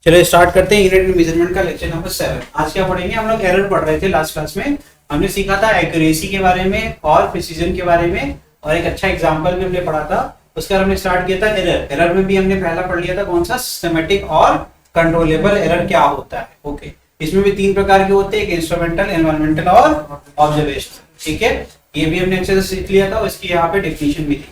चलिए स्टार्ट करते हैं यूनिट मेजरमेंट का लेक्चर नंबर 7। आज क्या पढ़ेंगे हम लोग? एरर पढ़ रहे थे लास्ट क्लास में। हमने सीखा था एक्यूरेसी के बारे में और प्रिसीजन के बारे में, और एक अच्छा एग्जांपल भी हमने पढ़ा था। उसके बाद हमने स्टार्ट किया था एरर। एरर में भी हमने पहला पढ़ लिया था कौन सा? सिस्टमैटिक और कंट्रोलेबल एरर क्या होता है। ओके, इसमें भी तीन प्रकार के होते हैं, एक इंस्ट्रूमेंटल, एनवायरमेंटल और ऑब्जर्वेशनल। ठीक है, ये भी हमने अच्छे से सीख लिया था। इसकी यहाँ पे डेफिनेशन भी थी।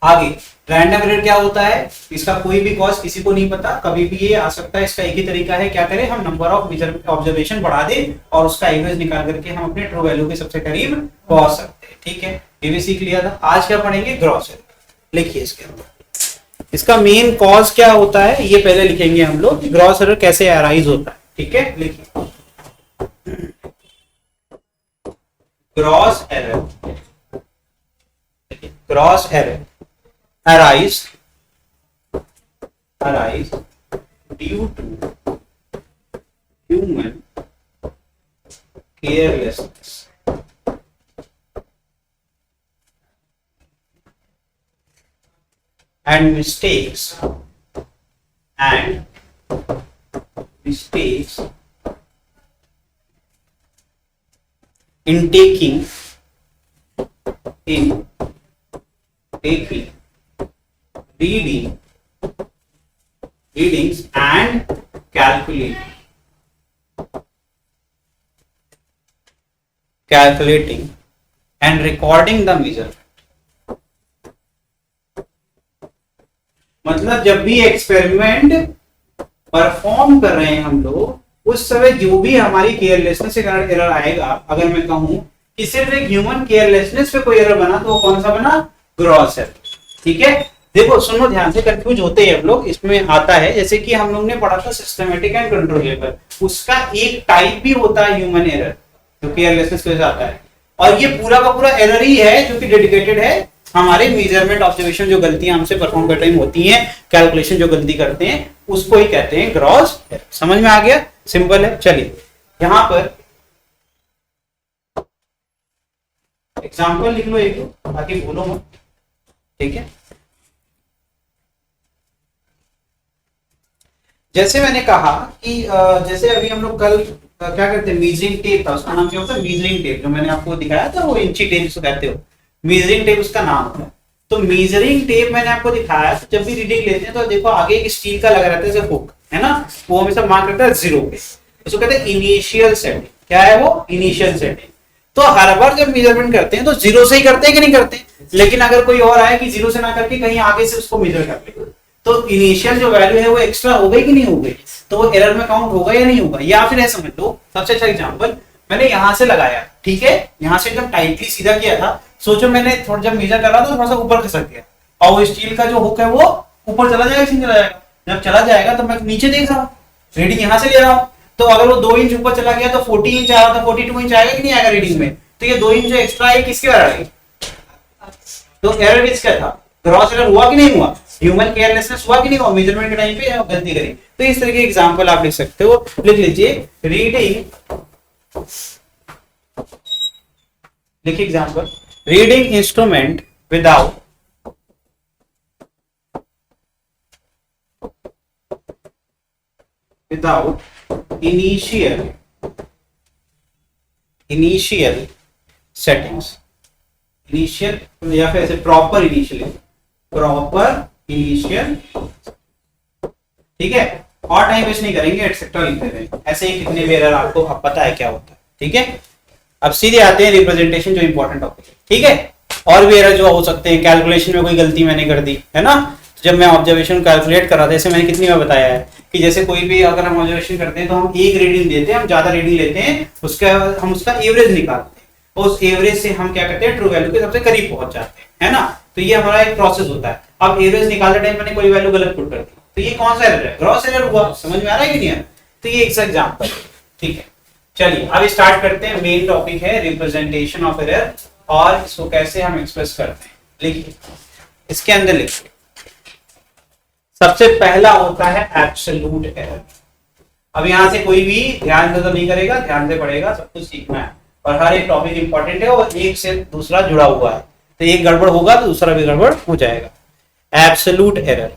आगे रैंडम एरर क्या होता है? इसका कोई भी कॉज किसी को नहीं पता, कभी भी ये आ सकता है। इसका एक ही तरीका है, क्या करें हम? नंबर ऑफ ऑब्जर्वेशन बढ़ा दें और उसका एवरेज निकाल करके हम अपने ट्रू वैल्यू के सबसे करीब पहुंच सकते हैं। ठीक है, ये भी सीख लिया था। आज क्या पढ़ेंगे? Gross error. लिखिए इसके अंदर इसका मेन कॉज क्या होता है, ये पहले लिखेंगे हम लोग। ग्रॉस एरर कैसे अराइज होता है। ठीक है, लिखिए gross error. Gross error arise due to human carelessness and mistakes in taking readings and calculating and recording the measurement। मतलब जब भी एक्सपेरिमेंट परफॉर्म कर रहे हैं हम लोग, उस समय जो भी हमारी केयरलेसनेस से एरर आएगा, अगर मैं कहूं कि सिर्फ एक ह्यूमन केयरलेसनेस पे कोई एरर बना, तो वो कौन सा बना? Gross error. ठीक है, देखो सुनो ध्यान से, कंफ्यूज होते हैं हम लोग। इसमें आता है जैसे कि हम लोग ने पढ़ा था सिस्टमैटिक एंड कंट्रोलेबल, उसका एक टाइप भी होता है ह्यूमन एरर, जो केयरलेसनेस के साथ आता है। और ये पूरा का पूरा एरर ही है जो कि डेडिकेटेड है हमारे मेजरमेंट ऑब्जर्वेशन, जो गलतियां हमसे परफॉर्म करते टाइम होती हैं, कैलकुलेशन जो गलती करते हैं, उसको ही कहते हैं ग्रॉस एरर। समझ में आ गया? सिंपल है। चलिए यहां पर एग्जाम्पल लिख लो एक दो, ताकि भूलो मत। ठीक है, जैसे मैंने कहा कि जैसे अभी हम लोग कल क्या करते हैं, मीजरिंग टेप था, उसका नाम क्या होता है? Measuring tape. जो मैंने आपको दिखाया था वो इंची टेप जिसको कहते हो, मीजरिंग टेप उसका नाम होता है। तो मीजरिंग टेप मैंने आपको दिखाया, तो जब भी रीडिंग लेते हैं तो देखो आगे एक स्टील का लगा रहता है जैसे हुक, है ना, वो हमेशा मार्क करता है 0 पे। उसको कहते हैं इनिशियल सेटिंग। क्या है वो? Initial setting. तो हर बार जब मेजरमेंट करते हैं तो 0 से ही करते हैं कि नहीं करते? लेकिन अगर कोई और आए कि 0 से ना करके कहीं आगे से उसको मेजर कर ले, तो इनिशियल जो वैल्यू है वो एक्स्ट्रा हो गई कि नहीं हो गई? तो वो एरर में काउंट होगा या नहीं होगा? या फिर ऐसा समझ लो, सबसे अच्छा एग्जांपल मैंने यहां से लगाया, ठीक है, यहां से एकदम टाइटली सीधा किया था। सोचो मैंने थोड़ा जब मेजर कर रहा था थोड़ा सा ऊपर खसक गया, और वो स्टील का जो हुक है वो ऊपर चला जाएगा कि नहीं चला जाएगा? जब चला जाएगा तो मैं नीचे देख रहा हूँ, रीडिंग यहां से ले रहा हूँ, तो अगर वो 2 इंच ऊपर चला गया तो 40 इंच आ रहा था, 42 इंच आएगा कि नहीं आएगा रीडिंग में? तो ये 2 इंच जो एक्स्ट्रा है किसके वजह आएगी? तो एरर किसका था? ग्रॉस एरर हुआ कि नहीं हुआ? ह्यूमन केयरलेसनेस हुआ कि नहीं हुआ? मेजरमेंट के टाइम पे गलती करी। तो इस तरह के एग्जांपल आप लिख सकते हो। लिख लीजिए लिखिए example, reading instrument without initial settings. Initial या फिर ऐसे प्रॉपर इनिशियल, ठीक है, और टाइम वेस्ट नहीं करेंगे, एटसेट्रा लिख देते हैं। ऐसे ही कितने भी एरर आपको अब पता है क्या होता है। ठीक है, अब सीधे आते हैं रिप्रेजेंटेशन, जो इंपॉर्टेंट टॉपिक है। ठीक है, और भी एरर जो हो सकते हैं, कैलकुलेशन में कोई गलती मैंने कर दी, है ना, तो जब मैं ऑब्जर्वेशन कैलकुलेट कर रहा था, जैसे मैंने कितनी बार बताया है कि जैसे कोई भी अगर हम ऑब्जर्वेशन करते हैं तो हम एक रीडिंग देते हैं, हम ज्यादा रीडिंग लेते हैं, उसका हम उसका एवरेज निकालते हैं, उस एवरेज से हम क्या करते हैं? ट्रू वैल्यू के सबसे करीब पहुंच जाते हैं, है ना। तो ये हमारा एक प्रोसेस होता है। अब एवरेज निकालते टाइम मैंने कोई वैल्यू गलत पुट कर दी, तो ये कौन सा एरर है? ग्रॉस एरर हुआ। समझ में आ रहा है कि नहीं? तो ये एक एग्जांपल। ठीक है, चलिए अब स्टार्ट करते हैं। मेन टॉपिक है रिप्रेजेंटेशन ऑफ एरर, और इसको कैसे हम एक्सप्रेस करते हैं। लिखिए इसके अंदर, लिखिए सबसे पहला होता है एब्सोल्यूट एरर। अब यहां से कोई भी ध्यान से तो नहीं करेगा, ध्यान से पढ़ेगा, सब कुछ सीखना है, और हर एक टॉपिक इंपॉर्टेंट है और एक से दूसरा जुड़ा हुआ है। तो एक गड़बड़ होगा तो दूसरा भी गड़बड़ हो जाएगा। एब्सोल्यूट एरर,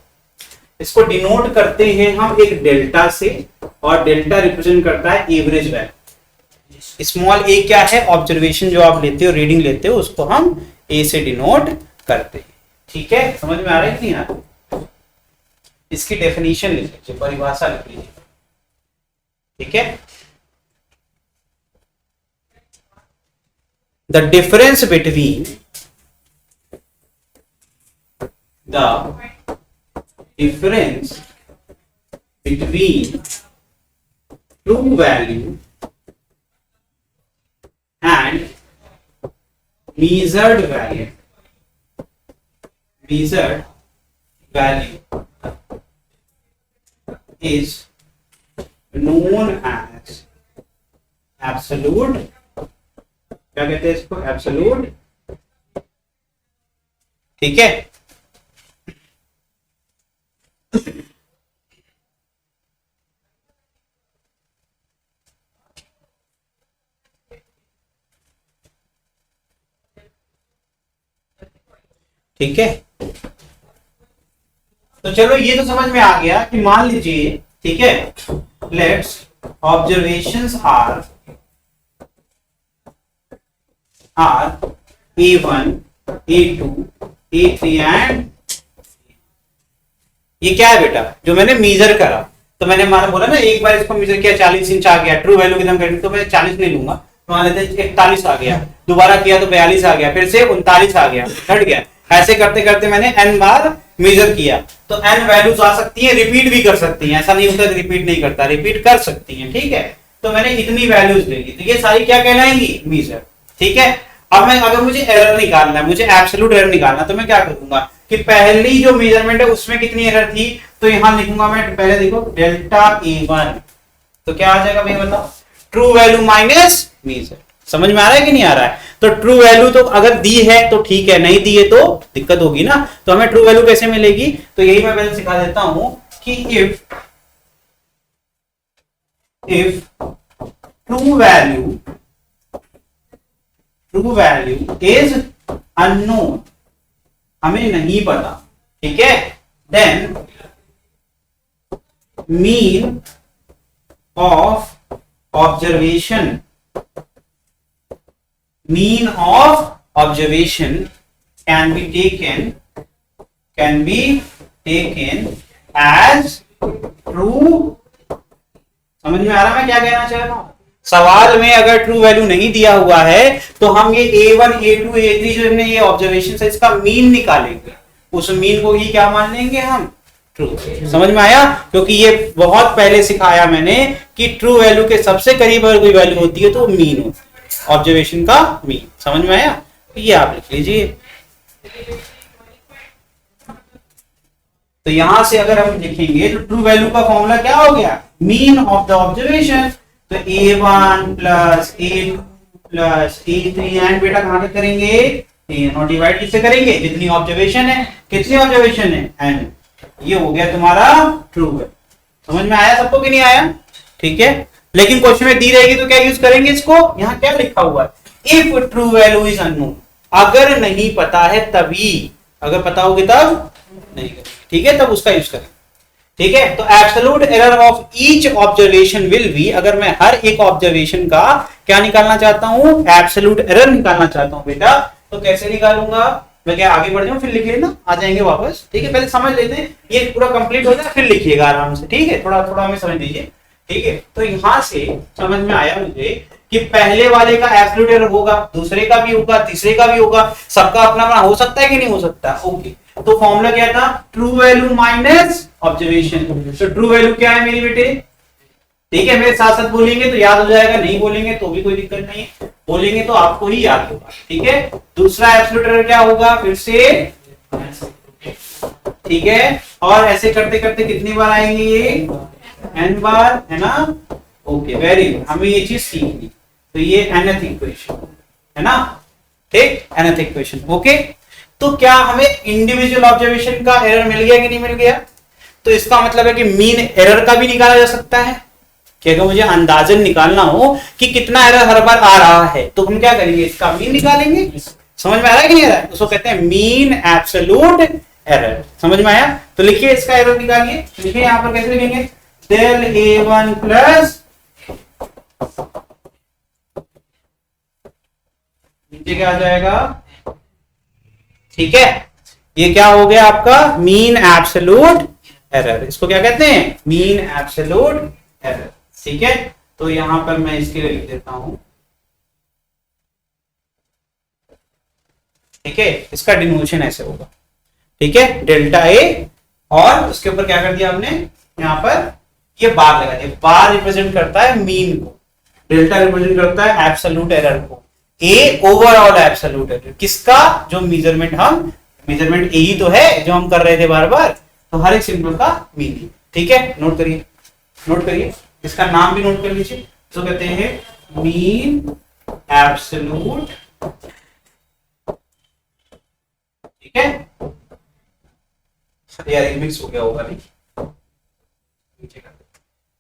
इसको डिनोट करते हैं हम एक डेल्टा से, और डेल्टा रिप्रेजेंट करता है एवरेज वैल्यू। स्मॉल ए क्या है? ऑब्जर्वेशन जो आप लेते हो, रीडिंग लेते हो, उसको हम ए से डिनोट करते हैं। ठीक है, समझ में आ रहा है कि नहीं आ रहा? इसकी डेफिनेशन लिख लीजिए, परिभाषा लिख लीजिए। ठीक है, the difference between true value and measured value is known as absolute, क्या कहते हैं इसको? एब्सोल्यूट। ठीक है, ठीक है। तो चलो ये तो समझ में आ गया कि मान लीजिए, ठीक है, let's observations are A1, A2, A3 and ये क्या है बेटा? जो मैंने मीजर करा, तो मैंने माना बोला ना, एक बार इसको मीजर किया 40 इंच आ गया, ट्रू वैल्यू कितना करेंगे, तो मैं 40 नहीं लूंगा, मान लेते 41 आ गया, दोबारा किया तो 42 आ गया, फिर से 39 आ गया, घट गया। ऐसे करते करते मैंने n बार मेजर किया, तो n वैल्यूज आ सकती है, रिपीट भी कर सकती हैं, ऐसा नहीं होता कि रिपीट नहीं करता, रिपीट कर सकती हैं। ठीक है, तो मैंने इतनी वैल्यूज ले ली, तो ये सारी क्या कहलाएंगी? मीजर। ठीक है, अब मैं अगर मुझे एरर निकालना है, मुझे एब्सोल्यूट एरर निकालना, तो मैं क्या करूंगा कि पहली जो मेजरमेंट है उसमें कितनी एरर थी, तो यहां लिखूंगा मैं, पहले देखो डेल्टा A1, तो क्या आ जाएगा भाई बताओ? True value minus measure. समझ में आ रहा है कि नहीं आ रहा है? तो ट्रू वैल्यू तो अगर दी है तो ठीक है, नहीं दी है तो दिक्कत होगी ना। तो हमें ट्रू वैल्यू कैसे मिलेगी? तो यही मैं पहले सिखा देता हूं कि if true value is unknown, हमें नहीं पता, ठीक है, then mean of observation can be taken as true। समझ में आ रहा है मैं क्या कहना चाह रहा हूं? सवाल में अगर ट्रू वैल्यू नहीं दिया हुआ है तो हम ये A1, A2, A3 जो हमने ये ऑब्जर्वेशन है इसका मीन निकालेंगे, उस मीन को ही क्या मान लेंगे हम? ट्रू। समझ में आया? क्योंकि ये बहुत पहले सिखाया मैंने कि ट्रू वैल्यू के सबसे करीब अगर कोई वैल्यू होती है तो मीन होती है, ऑब्जर्वेशन का मीन। समझ में आया? तो ये आप लिख लीजिए। तो यहां से अगर हम लिखेंगे तो ट्रू वैल्यू का फॉर्मूला क्या हो गया? Mean of the observation. तो A1 plus A2 plus A3 and बेटा कहां तक करेंगे? और डिवाइड किससे करेंगे? जितनी ऑब्जर्वेशन है। कितनी ऑब्जर्वेशन है? एन। ये हो गया तुम्हारा ट्रू वैल्यू। समझ में आया सबको कि नहीं आया? ठीक है, लेकिन क्वेश्चन में दी रहेगी तो क्या यूज करेंगे इसको? यहां क्या लिखा हुआ है? If true value is unknown, अगर नहीं पता है तभी, अगर पता होगी तब नहीं करेंगे, ठीक है, तब उसका यूज करेंगे। ठीक है, तो absolute error of each observation will be, अगर मैं हर एक ऑब्जर्वेशन का क्या निकालना चाहता हूं? एब्सोल्यूट एरर निकालना चाहता हूं बेटा, तो कैसे निकालूंगा मैं? क्या आगे बढ़ जाऊं फिर लिख लेना, आ जाएंगे वापस। ठीक है, पहले समझ लेते हैं, ये पूरा कंप्लीट हो जाए फिर लिखिएगा आराम से। ठीक है, थोड़ा थोड़ा हमें समझ लीजिए। ठीक है, तो यहां से समझ में आया मुझे कि पहले वाले का एब्सोल्यूट एरर होगा, दूसरे का भी होगा, तीसरे का भी होगा, सबका अपना अपना हो सकता है कि नहीं हो सकता? ओके, तो फॉर्मूला क्या था? True value minus observation. तो ट्रू वैल्यू क्या है मेरी बेटे? ठीक है, मेरे साथ साथ बोलेंगे तो याद हो जाएगा, नहीं बोलेंगे तो भी कोई दिक्कत नहीं है, बोलेंगे तो आपको ही याद होगा। ठीक है, दूसरा एब्सोल्यूट एरर क्या होगा? फिर से, ठीक है, और ऐसे करते करते कितनी बार आएंगे ये? n बार, है ना? ओके, वेरी गुड, हमें ये चीज सीखनी। तो ये nth इक्वेशन है ना? ठीक, nth इक्वेशन। ओके, तो क्या हमें इंडिविजुअल ऑब्जर्वेशन का एरर मिल गया कि नहीं मिल गया? तो इसका मतलब है कि मीन एरर का भी निकाला जा सकता है कि अगर मुझे अंदाजन निकालना हो कि कितना एरर हर बार आ रहा है तो हम क्या करेंगे? इसका मीन निकालेंगे। समझ में आ रहा है कि नहीं आ रहा है? उसको कहते हैं मीन एब्सोल्यूट एरर। समझ में आया? तो लिखिए इसका एरर निकालिए। लिखिए यहाँ पर कैसे लिखेंगे, del A1 प्लस नीचे क्या आ जाएगा, ठीक है, ये क्या हो गया आपका मीन एब्सोल्यूट एरर। इसको क्या कहते हैं, मीन एब्सोल्यूट एरर। ठीक है, तो यहां पर मैं इसके लिए लिख देता हूं, ठीक है, इसका डिनोशन ऐसे होगा, ठीक है, डेल्टा ए, और उसके ऊपर क्या कर दिया हमने, यहां पर ये बार लगा दिया। बार रिप्रेजेंट करता है मीन को, डेल्टा रिप्रेजेंट करता है एब्सोल्यूट एरर को, ए ओवरऑल एब्सोल्यूट एरर किसका, जो मेजरमेंट हम, मेजरमेंट ए ही तो है जो हम कर रहे थे बार बार, तो हर एक सिंबल का मीनिंग। ठीक है, नोट करिए, नोट करिए, इसका नाम भी नोट कर लीजिए, तो कहते हैं मीन एब्सोल्यूट, ठीक है, यार मिक्स हो गया होगा नहीं,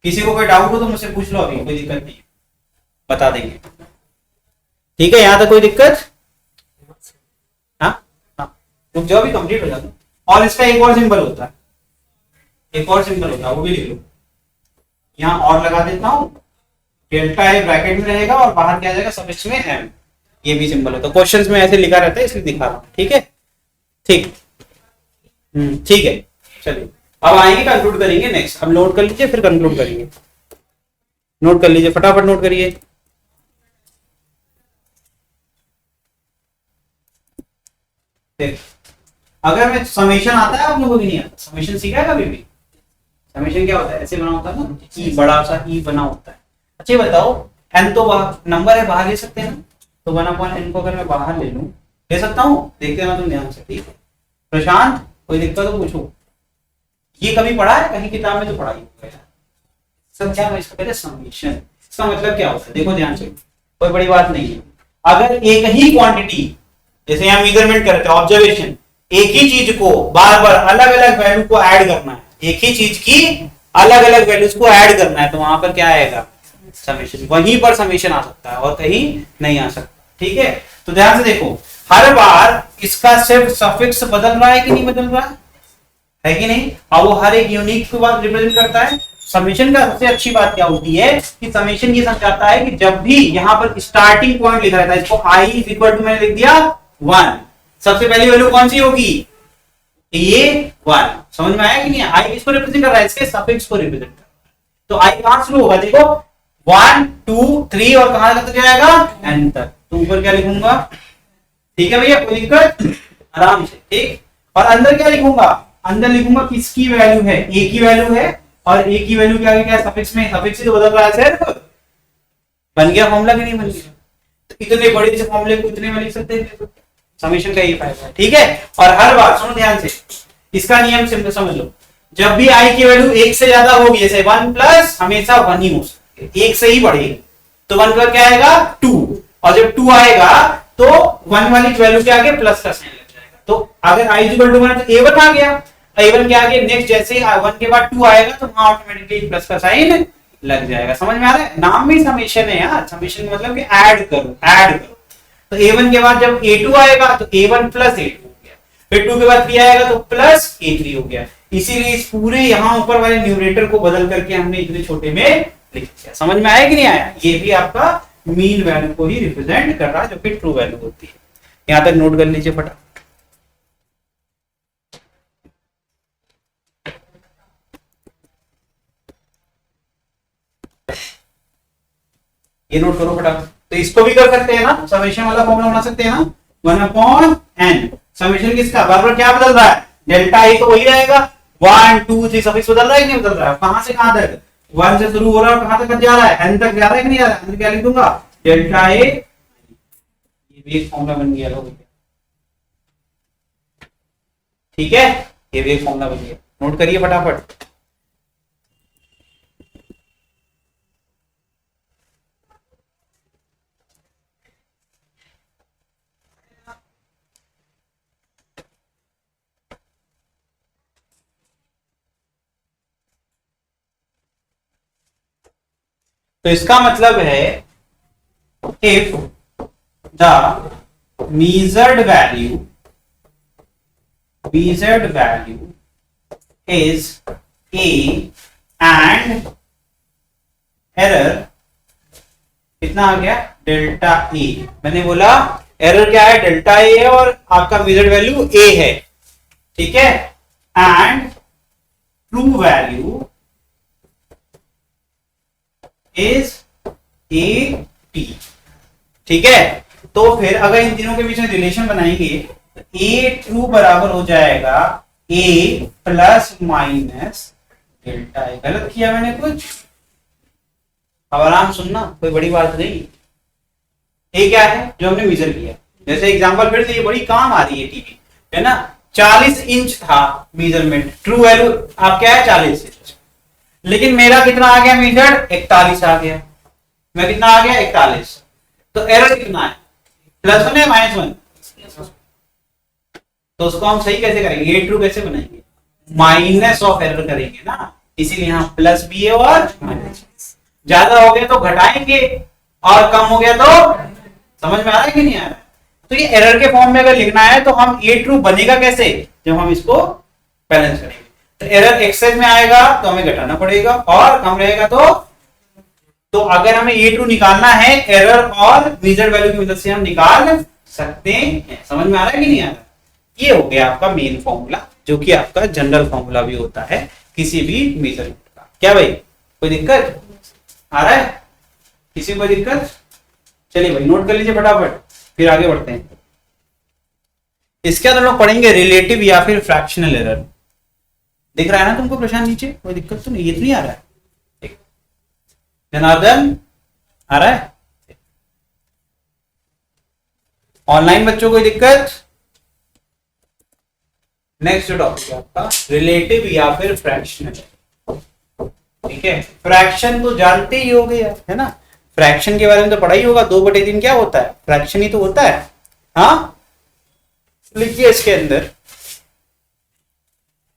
किसी को कोई डाउट हो तो मुझसे पूछ लो, अभी कोई दिक्कत नहीं, बता देंगे। ठीक है, यहां तक कोई दिक्कत, हाँ हाँ, रुक जाओ, भी कंप्लीट हो जाता। और इसका एक और सिंबल होता है, एक और सिंबल होता है, वो भी लिख लो, यहां और लगा देता हूं, डेल्टा ए ब्रैकेट में रहेगा और बाहर क्या आ जाएगा, सफिक्स में एम, ये भी सिंबल होता है। क्वेश्चंस में ऐसे लिखा रहता है इसलिए दिखा रहा हूं, ठीक है, ठीक, ठीक है, चलिए अब आएंगे, कंक्लूड करेंगे नेक्स्ट। अब नोट कर लीजिए, फिर कंक्लूड करेंगे, नोट कर लीजिए, फटाफट नोट करिए। अगर मैं समेशन आता है आप लोगों को भी नहीं आता, समेशन सीखा है कभी भी? समेशन क्या होता है, ऐसे बना होता है ना, ई बड़ा सा ई बना होता है। अच्छा बताओ, एन तो नंबर है, बाहर ले सकते हैं ना, तो 1/n को अगर मैं बाहर ले लूं, ले सकता हूं, देखते ना तुम ध्यान से, ठीक है। प्रशांत कोई दिक्कत तो पूछो, ये कभी पढ़ा है कहीं किताब में, तो पढ़ा ही होगा सब। क्या है इसका, कहते हैं समेशन। इसका मतलब क्या होता है, देखो ध्यान से, कोई बड़ी बात नहीं है। अगर एक ही क्वांटिटी, जैसे यहाँ मेजरमेंट करते हैं, ऑब्जर्वेशन, एक ही चीज को बार बार अलग अलग वैल्यू को ऐड करना है, एक ही चीज की अलग अलग वैल्यूज को ऐड करना है, तो वहां पर क्या आएगा, समेशन। वहीं पर समेशन आ सकता है और कहीं नहीं आ सकता, ठीक है। तो ध्यान से देखो, हर बार इसका सिर्फ सफिक्स बदल रहा है कि नहीं बदल रहा है कि नहीं, और वो हर एक यूनिक को बात रिप्रेजेंट करता है। समेशन का सबसे अच्छी बात क्या होती है कि समेशन ये समझाता है कि जब भी यहां पर स्टार्टिंग पॉइंट लिखा रहता है, इसको i इक्वल टू मैंने लिख दिया 1, सबसे पहली वैल्यू कौन सी होगी, ये 1। समझ में आया कि नहीं, i किसको रिप्रेजेंट कर रहा है, इसके सफिक्स को रिप्रेजेंट कर रहा है। तो i कहां शुरू होगा, देखो 1 2 3 और कहां तक जाएगा, n तक। तो ऊपर क्या लिखूंगा, ठीक है भैया, कोई दिक्कत, आराम से, ठीक। और अंदर क्या लिखूंगा, अंदर लिखूंगा किसकी वैल्यू है, a की वैल्यू है, और a की वैल्यू क्या है, क्या सफिक्स में, सफिक्स ही तो बदल रहा है सिर्फ। बन गया फॉर्मूला कि नहीं बन गया, तो इतने बड़े से फॉर्मूले को इतने में लिख सकते हैं, समेशन का ये फायदा है, ठीक है। और हर बार सुनो ध्यान से, इसका नियम सिंपल समझ लो, जब भी i की वैल्यू 1 से ज्यादा होगी, जैसे 1 प्लस हमेशा 1 ही हो सकती है, 1 से ही बढ़ेगी, तो 1 पर क्या आएगा 2, और जब 2 आएगा तो 1 वाली वैल्यू के आगे प्लस का साइन लग जाएगा। तो अगर i इक्वल टू 1 तो a1 आ गया, a1 के आगे नेक्स्ट जैसे 1 के बाद 2 आएगा तो वहां ऑटोमेटिकली प्लस का साइन लग जाएगा। समझ में आ रहा है, नाम में समेशन है यार, समेशन मतलब कि ऐड करो, ऐड करो। तो a1 के बाद जब a2 आएगा तो a1 प्लस a2 हो गया, फिर 2 के बाद 3 आएगा तो प्लस a3 हो गया। इसीलिए इस पूरे यहाँ ऊपर वाले न्यूमरेटर को बदल करके हमने इतने छोटे में लिख दिया। समझ में आया कि नहीं आया, ये भी आपका मीन वैल्यू को ही रिप्रेजेंट कर रहा है, जो कि ट्रू वैल्यू होती है। यहां तक नोट कर लीजिए फटाफट। ये नोट करो फटाफट। तो इसको भी कर सकते हैं ना, समेशन वाला फॉर्मूला बना सकते हैं ना, 1/n। समेशन किसका, बार-बार क्या बदल रहा है, डेल्टा ए तो वही रहेगा, 1 2 3 सफिक्स बदल रहा है कि नहीं बदल रहा है, कहां से कहां तक, 1 से शुरू हो रहा है और कहां तक जा रहा है, n तक जा रहा है कि नहीं जा रहा है। अंदर क्या लिख दूंगा, डेल्टा ए, ये भी एक फॉर्मूला बन गया, ठीक है, ये भी एक फॉर्मूला बन गया, नोट करिए फटाफट। तो इसका मतलब है, if the measured value measured value is a and error कितना आ गया डेल्टा ए। मैंने बोला एरर क्या है, डेल्टा ए है और आपका मेजर्ड वैल्यू ए है, ठीक है, and true value is A T, ठीक है। तो फिर अगर इन तीनों के बीच में रिलेशन बनाएंगे तो ए ट्रू बराबर हो जाएगा ए प्लस माइनस डेल्टा ए। गलत किया मैंने कुछ? अब आराम सुनना, कोई बड़ी बात नहीं। ये क्या है जो हमने मेजर किया, जैसे एग्जांपल फिर से ये बड़ी काम आ रही है टीवी, है ना। 40 इंच था मेजरमेंट, ट्रू वैल्यू आप क्या है 40 इंच, लेकिन मेरा कितना आ गया मेजर्ड 41 आ गया, मैं कितना आ गया 41। तो एरर कितना है, +1 है -1? तो उसको हम सही कैसे करेंगे, ये ट्रू कैसे बनाएंगे, माइनस ऑफ एरर करेंगे ना, इसीलिए यहाँ प्लस भी है और माइनस। ज्यादा हो गया तो घटाएंगे और कम हो गया तो, समझ में आ रहा है कि नहीं आ रहा है? तो ये एरर के फॉर्म में अगर लिखना है तो हम ए ट्रू बनेगा कैसे, जब हम इसको बैलेंस करेंगे। तो एरर एक्सेस में आएगा तो हमें घटाना पड़ेगा और कम रहेगा तो अगर हमें ए ट्रू निकालना है एरर और मेजर्ड वैल्यू की मदद से हम निकाल सकते हैं। समझ में आ रहा है कि नहीं आ रहा? ये हो गया आपका मेन फॉर्मूला, जो कि आपका जनरल फॉर्मूला भी होता है किसी भी मेजरमेंट का। क्या भाई कोई दिक्कत आ रहा है, किसी को दिक्कत? चलिए भाई नोट कर लीजिए फटाफट, फिर आगे बढ़ते हैं। इसके बाद हम लोग पढ़ेंगे रिलेटिव या फिर फ्रैक्शनल एरर। दिख रहा है ना तुमको प्रश्न नीचे, कोई दिक्कत तो नहीं? ये तो नहीं आ रहा है जनार्दन, आ रहा है? ऑनलाइन बच्चों कोई दिक्कत? नेक्स्ट टॉपिक है आपका रिलेटिव या फिर फ्रैक्शनल, ठीक है। फ्रैक्शन तो जानते ही हो गए है ना, फ्रैक्शन के बारे में तो पढ़ा ही होगा। 2/3 क्या होता है, फ्रैक्शन ही तो होता है। हाँ लिखिए इसके अंदर,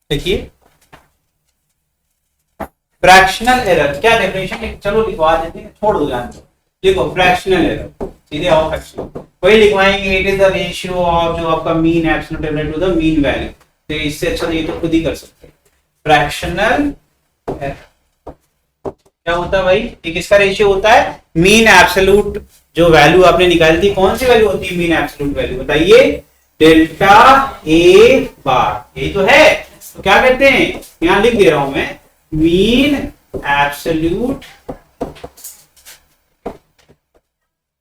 देखिए फ्रैक्शनल एरर क्या डेफिनेशन, चलो लिखवा देते हैं, छोड़ दो जान दो। देखो फ्रैक्शनल एरर सीधे आओ फ्रैक्शनल वही लिखवाएंगे, it is the ratio of जो आपका mean absolute error to the mean value. तो इससे अच्छा ये तो खुद ही कर सकते हैं। फ्रैक्शनल एरर क्या होता है भाई, ये किसका रेशियो होता है, मीन एब्सोल्यूट जो वैल्यू आपने निकाली थी, कौन सी वैल्यू होती है मीन एब्सोल्यूट वैल्यू, बताइए, डेल्टा ए बार, यही तो है। तो क्या कहते हैं, यहां लिख दे रहा हूं मैं, मीन एब्सोल्यूट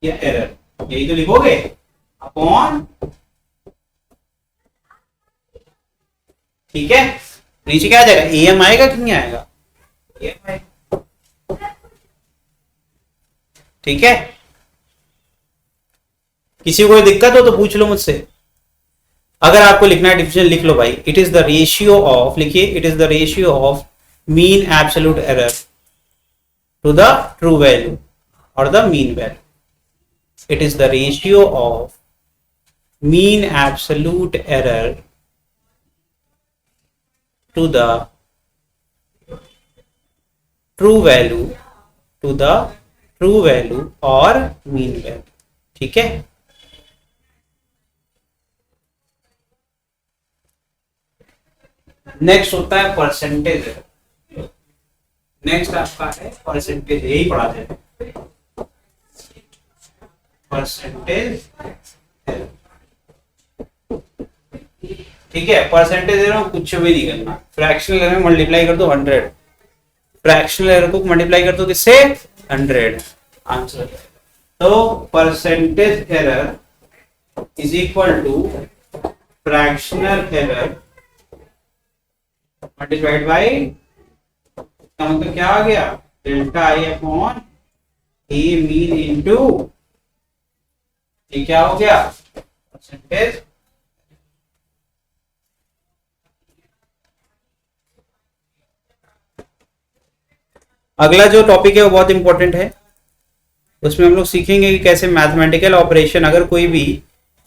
या एरर, यही तो लिखोगे, अपॉन, ठीक है। नीचे क्या आ जाएगा, एम आएगा कि नहीं आएगा, एम आएगा, ठीक है। किसी को दिक्कत हो तो पूछ लो मुझसे। अगर आपको लिखना है डिफिनेशन लिख लो भाई, it is the ratio of, लिखिए it is the ratio of mean absolute error to the true value और the mean value. It is the ratio of mean absolute error to the true value और mean value, ठीक है। Next होता है percentage error. Next आपका है percentage, यही पढ़ाते हैं परसेंटेज एरर, ठीक है। परसेंटेज एरर में कुछ भी नहीं करना, फ्रैक्शनल एरर में मल्टीप्लाई कर दो 100, फ्रैक्शनल एरर को मल्टीप्लाई कर दो किससे, 100, आंसर। तो percentage error is equal to fractional error multiplied by, इसका मतलब क्या आ गया, delta I upon a mean into, ये क्या हो गया परसेंटेज। अगला जो टॉपिक है वो बहुत इंपॉर्टेंट है, उसमें हम लोग सीखेंगे कि कैसे मैथमेटिकल ऑपरेशन, अगर कोई भी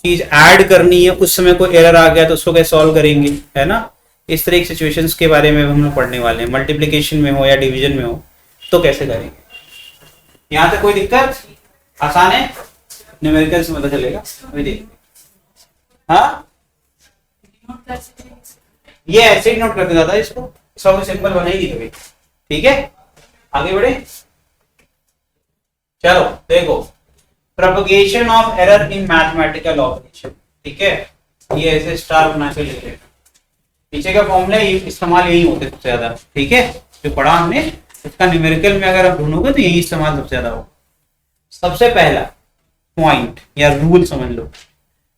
चीज ऐड करनी है उस समय कोई एरर आ गया तो उसको कैसे सॉल्व करेंगे, है ना। इस तरह की सिचुएशंस के बारे में हम लोग पढ़ने वाले हैं, मल्टीप्लिकेशन में हो या डिवीजन में हो तो कैसे करेंगे। यहां तक कोई दिक्कत, आसान है, न्यूमेरिकल से पता चलेगा, अभी देखिए। हाँ ये ऐसे ही नोट करते जाता है इसको, सब सिंपल बनाएगी कभी। ठीक है, आगे बढ़े। चलो देखो, propagation of error in mathematical operation. ठीक है, ये ऐसे स्टार बना के लिख लेना, पीछे का फॉर्मूला इस्तेमाल यही होते सबसे ज्यादा। ठीक है, जो पढ़ा हमने इसका न्यूमेरिकल में अगर आप ढूंढोगे तो यही इस्तेमाल सबसे ज्यादा होगा। सबसे पहला पॉइंट या रूल समझ लो,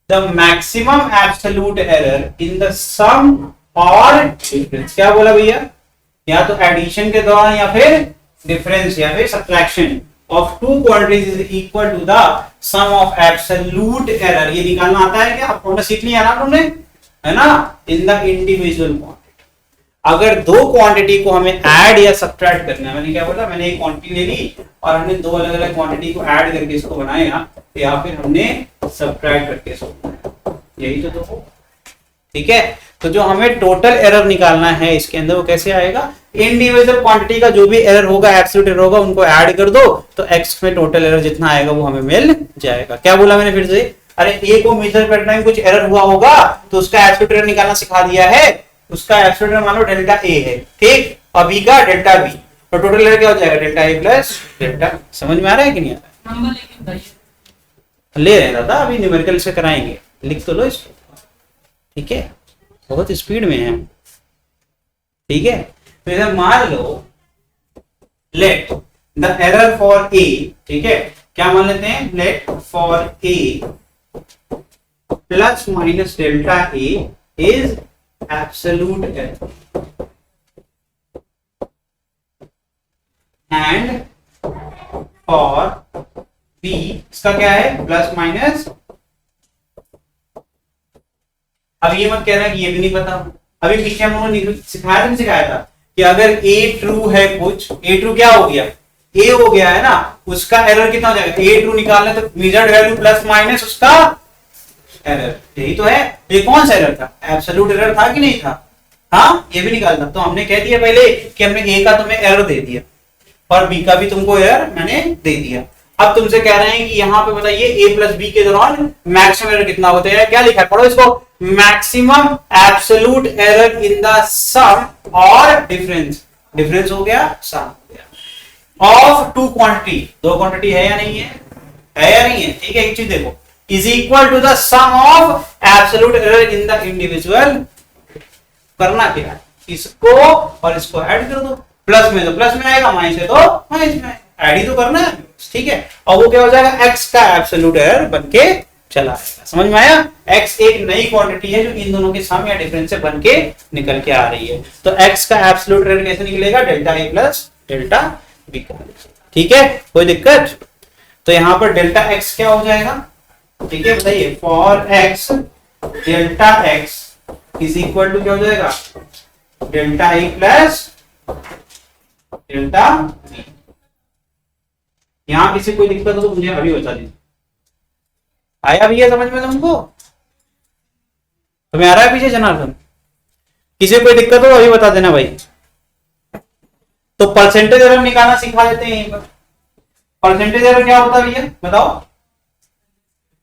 the maximum absolute error in the sum और डिफरेंस। क्या बोला भैया, या तो एडिशन के दौरान या फिर डिफरेंस या फिर subtraction of two quantities is equal to the sum of absolute error. ये निकालना आता है क्या आपको, सीख लिया ना तुमने, है ना, इन द इंडिविजुअल क्वांटिटी। अगर दो क्वांटिटी को हमें ऐड या सब्ट्रैक्ट करना है, मैंने क्या बोला, मैंने एक क्वांटिटी ले ली और हमने दो अलग अलग क्वांटिटी को ऐड करके इसको बनाया या फिर हमने सब्ट्रैक्ट करके इसको बनाया, यही तो दो। ठीक है, तो जो हमें टोटल एरर निकालना है इसके अंदर वो कैसे आएगा, इंडिविजुअल क्वांटिटी का जो भी एरर होगा, एब्सोल्यूट एरर होगा, उनको ऐड कर दो तो एक्स में टोटल एरर जितना आएगा वो हमें मिल जाएगा। क्या बोला मैंने फिर से, अरे ए को मेजर करने में कुछ एरर हुआ होगा तो उसका एब्सोल्यूट एरर निकालना सिखा दिया है, उसका एब्सोल्यूट एरर मान लो डेल्टा ए है, ठीक, और बी का डेल्टा बी, तो टोटल एरर क्या हो जाएगा, डेल्टा ए प्लस डेल्टा। समझ में आ रहा है कि नहीं आ रहा है, ले रहे दादा, अभी न्यूमेरिकल से कराएंगे, लिख तो लो इसको। ठीक है, बहुत स्पीड में है। ठीक है, तो इधर मान लो let the error for a, ठीक है, क्या मान लेते हैं, let for a plus minus delta a is absolute error and for b इसका क्या है, प्लस माइनस। अब ये मत कहना कि ये भी नहीं पता, अभी पीछे हम लोगों ने सिखाया नहीं सिखाया था कि अगर ए ट्रू है, कुछ ए ट्रू क्या हो गया, ए हो गया है ना, उसका एरर कितना हो जाएगा, ए ट्रू निकालना तो मेजर्ड वैल्यू प्लस माइनस उसका एरर, यही तो है। ये कौन सा एरर था, एब्सोल्यूट एरर था कि नहीं था, हाँ ये भी निकालना। तो हमने कह दिया पहले कि हमने ए का तुम्हें एरर दे दिया और बी का भी तुमको एरर मैंने दे दिया। अब तुमसे कह रहे हैं कि यहाँ पे बताइए ए प्लस बी के दौरान मैक्सिमम एरर कितना होता है, क्या लिखा है पढ़ो इसको, maximum absolute error in the sum और डिफरेंस, डिफरेंस हो गया सम हो गया, ऑफ टू क्वांटिटी, दो क्वांटिटी है या नहीं है या नहीं है। ठीक है, एक चीज देखो, is equal to the sum of absolute error in the individual. करना क्या है, इसको और इसको ऐड कर दो, प्लस में तो प्लस में आएगा, माइनस में तो माइनस में, ऐड ही तो करना है। ठीक है, और वो क्या हो जाएगा, x का एब्सोल्यूट एरर बनके चला आएगा। समझ में आया, x एक नई क्वांटिटी है जो इन दोनों के सम या डिफरेंस से बनके निकल के आ रही है, तो x का एब्सोल्यूट एरर कैसे निकलेगा, delta a plus delta b। ठीक है, कोई दिक्कत, तो यहां पर डेल्टा x क्या हो जाएगा, ठीक है बताइए, for x delta x is equal to क्या हो जाएगा, delta a plus delta b। यहां किसी कोई दिक्कत हो तो मुझे अभी बता दीजिए। आया भैया समझ में तुमको, तुम्हें आ रहा है पीछे जनार्दन, किसी कोई दिक्कत हो अभी बता देना भाई। तो परसेंटेज एरर निकालना सिखा देते हैं यहीं पर। परसेंटेज एरर क्या होता है भैया, बताओ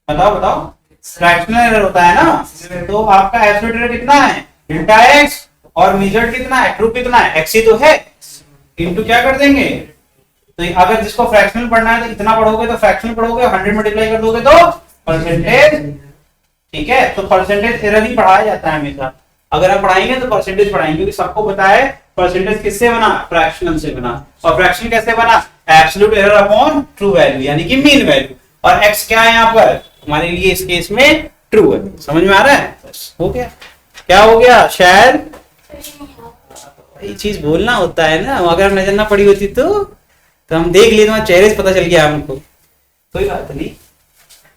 बताओ बताओ, फ्रैक्शनल एरर होता है ना, तो आपका एब्सोल्यूट एरर कितना है, डेल्टा एक्स, और मेजर्ड कितना है, ट्रू कितना है, एक्स ही तो है, इनटू क्या कर देंगे, तो अगर जिसको फ्रैक्शनल पढ़ना है तो इतना पढ़ोगे तो फ्रैक्शनल पढ़ोगे, 100 मल्टीप्लाई कर दोगे तो परसेंटेज। ठीक है, तो परसेंटेज एरर ही पढ़ाया जाता है हमेशा, अगर आप पढ़ाएंगे तो परसेंटेज पढ़ाएंगे, क्योंकि सबको पता है परसेंटेज किससे बना, फ्रैक्शनल से बना, और फ्रैक्शनल कैसे बना, absolute error upon true value यानी कि मीन वैल्यू, और एक्स क्या है यहाँ पर हमारे लिए इस केस में ट्रू है। समझ में आ रहा है, बस हो गया। क्या हो गया, शायद ये चीज बोलना होता है ना, अगर नजर ना पड़ी होती तो हम देख लिए, तुम्हारे चेहरे से पता चल गया हमको, कोई बात नहीं।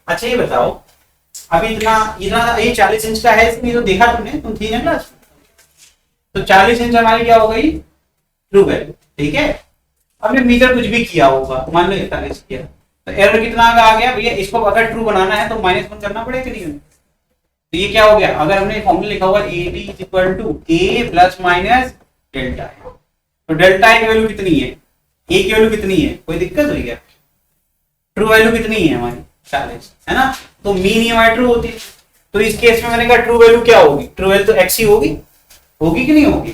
अच्छा ये बताओ, अभी इतना इतना ये 40 इंच का है, इसमें तो देखा तुमने, तुम थी ना क्लास, तो 40 इंच हमारी क्या हो गई, ट्रू वैल्यू। ठीक है, हमने मीटर कुछ भी किया होगा, मान लो 41 किया, तो एरर कितना आ गया भैया, इसको अगर ट्रू बनाना है तो -1 करना पड़ेगा कि नहीं, तो ये क्या हो गया, अगर हमने फॉर्मूला लिखा हुआ AD is equal to A plus minus delta, तो डेल्टा की वैल्यू कितनी है, ए की वैल्यू कितनी है, कोई दिक्कत हुई क्या, ट्रू वैल्यू कितनी है हमारी 40 है ना, तो मीन ई हमारी ट्रू होती है, तो इस केस में मैंने कहा ट्रू वैल्यू क्या होगी, ट्रू वैल्यू तो x ही होगी, होगी कि नहीं होगी।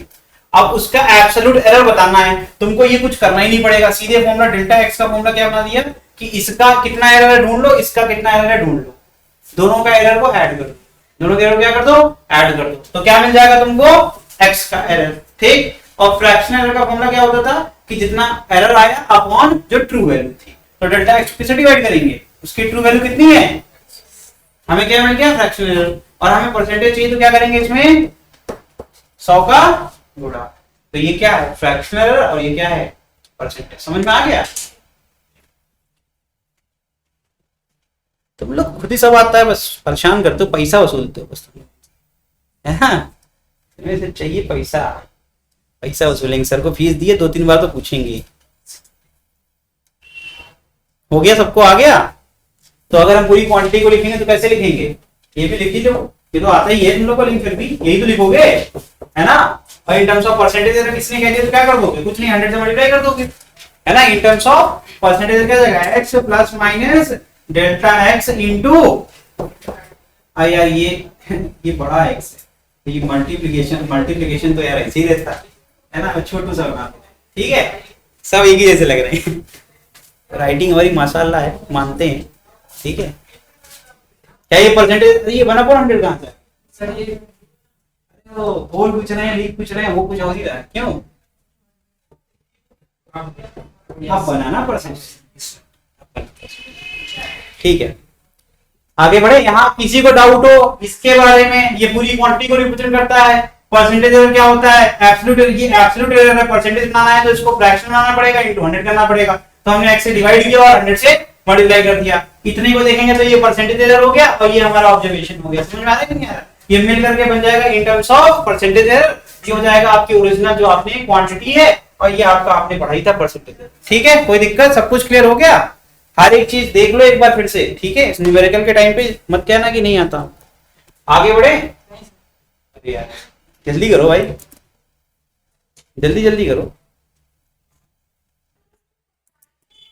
अब उसका एब्सोल्यूट एरर बताना है, तुमको ये कुछ करना ही नहीं पड़ेगा, सीधे फॉर्मूला डेल्टा x का फॉर्मूला क्या बना दिया कि इसका कितना एरर है ढूंढ लो, इसका कितना एरर है ढूंढ लो, दोनों का एरर को ऐड कर दो, दोनों के एरर क्या कर दो, ऐड कर दो, तो क्या मिल जाएगा तुमको x का एरर, ठीक। और फ्रैक्शनल एरर का फॉर्मूला क्या होता था कि जितना एरर आया अपॉन जो ट्रू वैल्यू थी, तो डेल्टा x किससे डिवाइड करेंगे, उसकी ट्रू वैल्यू कितनी है, हमें क्या मिल गया फ्रैक्शनल एरर, और हमें परसेंटेज चाहिए तो क्या करेंगे इसमें 100 का गुणा, तो ये क्या है फ्रैक्शनल एरर और ये क्या है परसेंटेज, समझ में आ गया। तुम लोग खुद ही सब आता है, बस परेशान करते हो, पैसा वसूलते हो बस, तुम्हें चाहिए पैसा, पैसा वसूलेंगे, सर को फीस दिए 2-3 बार तो पूछेंगे। हो गया, सबको आ गया। तो अगर हम पूरी क्वांटिटी को लिखेंगे तो कैसे लिखेंगे, ये भी लिख ही लो, ये तो आता ही है तुम लोग को लिंक, फिर भी यही तो लिखोगे, है ना। और इन टर्म्स ऑफ परसेंटेज अगर किसने कह दिया तो क्या कर दोगे, कुछ नहीं 100 से मल्टीप्लाई कर दोगे, है ना। इन टर्म्स ऑफ परसेंटेज क्या जाएगा x plus minus delta x into, यार ये बड़ा x है, ये मल्टीप्लिकेशन तो यार ऐसे ही रहता है ना, छोटू सा बना, ठीक है, सब एक ही जैसे लग रहे हैं। राइटिंग हमारी माशाल्लाह है, मानते हैं, ठीक है। क्या ये परसेंटेज, ये 1/100 कहां से सर, ये होल पूछ रहे हैं, लीक पूछ रहे हैं, वो कुछ और ही रहा है, क्यों आप बनाना परसेंटेज, ठीक है। आगे बढ़े, यहाँ किसी को डाउट हो इसके बारे में, ये पूरी क्वांटिटी को रिप्रेजेंट करता है, परसेंटेज एरर क्या होता है, एब्सोल्यूट, ये एब्सोल्यूट एरर है, परसेंटेज बनाना है तो इसको फ्रैक्शन बनाना पड़ेगा, इनटू 100 करना पड़ेगा, तो हमने x से डिवाइड किया और 100 से मल्टीप्लाई कर दिया, इतने को देखेंगे तो ये परसेंटेज एरर हो गया और ये हमारा ऑब्जर्वेशन हो गया, समझ में आ रहा है कि नहीं आ रहा, ये मिल करके बन जाएगा in terms of percentage error, ये हो जाएगा आपकी ओरिजिनल जो आपने क्वांटिटी है, और ये आपका आपने पढ़ाई था परसेंटेज, ठीक है। कोई दिक्कत, सब कुछ क्लियर हो गया, हर एक चीज देख लो एक बार फिर से, ठीक है। न्यूमेरिकल के टाइम पे मत कहना कि नहीं आता। आगे बढ़े, अरे यार जल्दी करो भाई, जल्दी करो,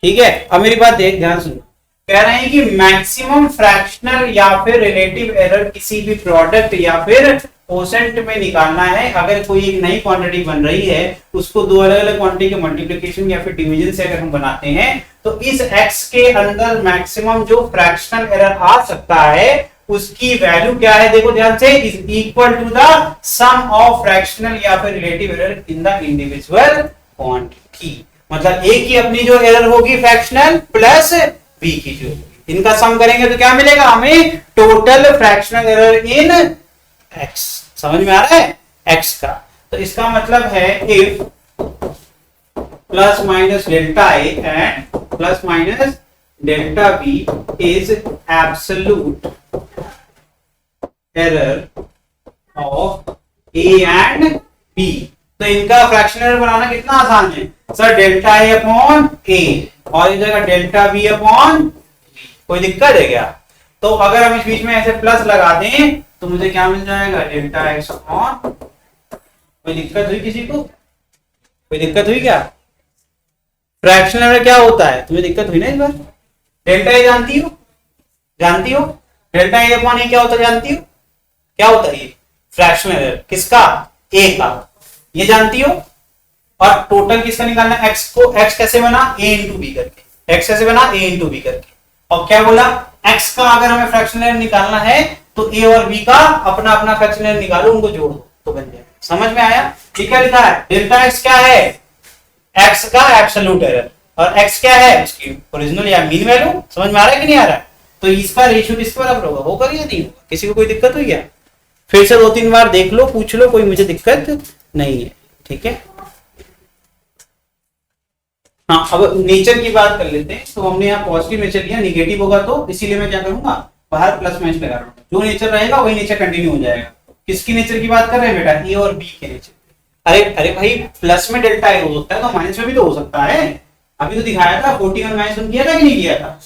ठीक है। अब मेरी बात देख ध्यान सुनो, कह रहे हैं कि मैक्सिमम फ्रैक्शनल या फिर रिलेटिव एरर किसी भी प्रोडक्ट या फिर कोसेंट में निकालना है। अगर कोई एक नई क्वांटिटी बन रही है, उसको दो अलग अलग क्वांटिटी के मल्टीप्लिकेशन या फिर डिवीजन से अगर हम बनाते हैं, तो इस x के अंदर मैक्सिमम जो फ्रैक्शनल एरर आ सकता है उसकी वैल्यू क्या है, देखो ध्यान से, is equal to the sum of fractional या फिर relative error in the individual quantity. मतलब a की अपनी जो एरर होगी फ्रैक्शनल प्लस b की जो, इनका सम करेंगे तो क्या मिलेगा हमें, total fractional error in x, समझ में आ रहा है x का। तो इसका मतलब है if plus minus delta a and plus minus delta b is absolute error of a and b, तो इनका फ्रैक्शनल एरर बनाना कितना आसान है sir, delta a upon a और इस जगह डेल्टा b अपॉन, कोई दिक्कत है क्या। तो अगर हम इस बीच में ऐसे प्लस लगा दें तो मुझे क्या मिल जाएगा, डेल्टा x अपॉन, कोई दिक्कत हुई किसी को, कोई दिक्कत हुई क्या, फ्रैक्शनल एरर क्या होता है, तुम्हें दिक्कत हुई ना इस बार, डेल्टा a जानती हो, डेल्टा a अपॉन a क्या होता है जानती हो, क्या होता है ये फ्रैक्शनल एरर किसका, a का, ये जानती हो। और टोटल किसका निकालना है, x को, x कैसे बना a इंटू बी करके, x कैसे बना a इंटू बी करके, और क्या बोला x का अगर हमें फ्रैक्शनल एरर निकालना है तो a और b का अपना अपना फ्रैक्शनल एरर निकालो, उनको जोड़ दो तो बन जाएगा, समझ में आया। ठीक है, लिखा है डेल्टा x क्या है, x का एब्सोल्यूट एरर, और x क्या है उसकी ओरिजिनल या मीन वैल्यू, समझ में आ रहा है कि नहीं आ रहा है। तो इसका रेशियो किस बराबर होगा या नहीं होगा, किसी को कोई दिक्कत हुई क्या, फिर से 2-3 बार देख लो, पूछ लो, कोई मुझे दिक्कत नहीं है, ठीक है। हाँ, अब नेचर की बात कर लेते हैं। तो हमने यहाँ पॉजिटिव नेचर लिया, निगेटिव होगा तो इसीलिए मैं क्या करूंगा, बाहर प्लस माइनस लगा रहा हूँ, जो नेचर रहेगा वही नेचर कंटिन्यू हो जाएगा। किसकी नेचर की बात कर रहे हैं बेटा, ए और बी के नेचर। अरे भाई प्लस में डेल्टा ए हो सकता है तो माइनस में भी तो हो सकता है, अभी तो दिखाया था 41 माइनस 1 किया था कि नहीं किया था,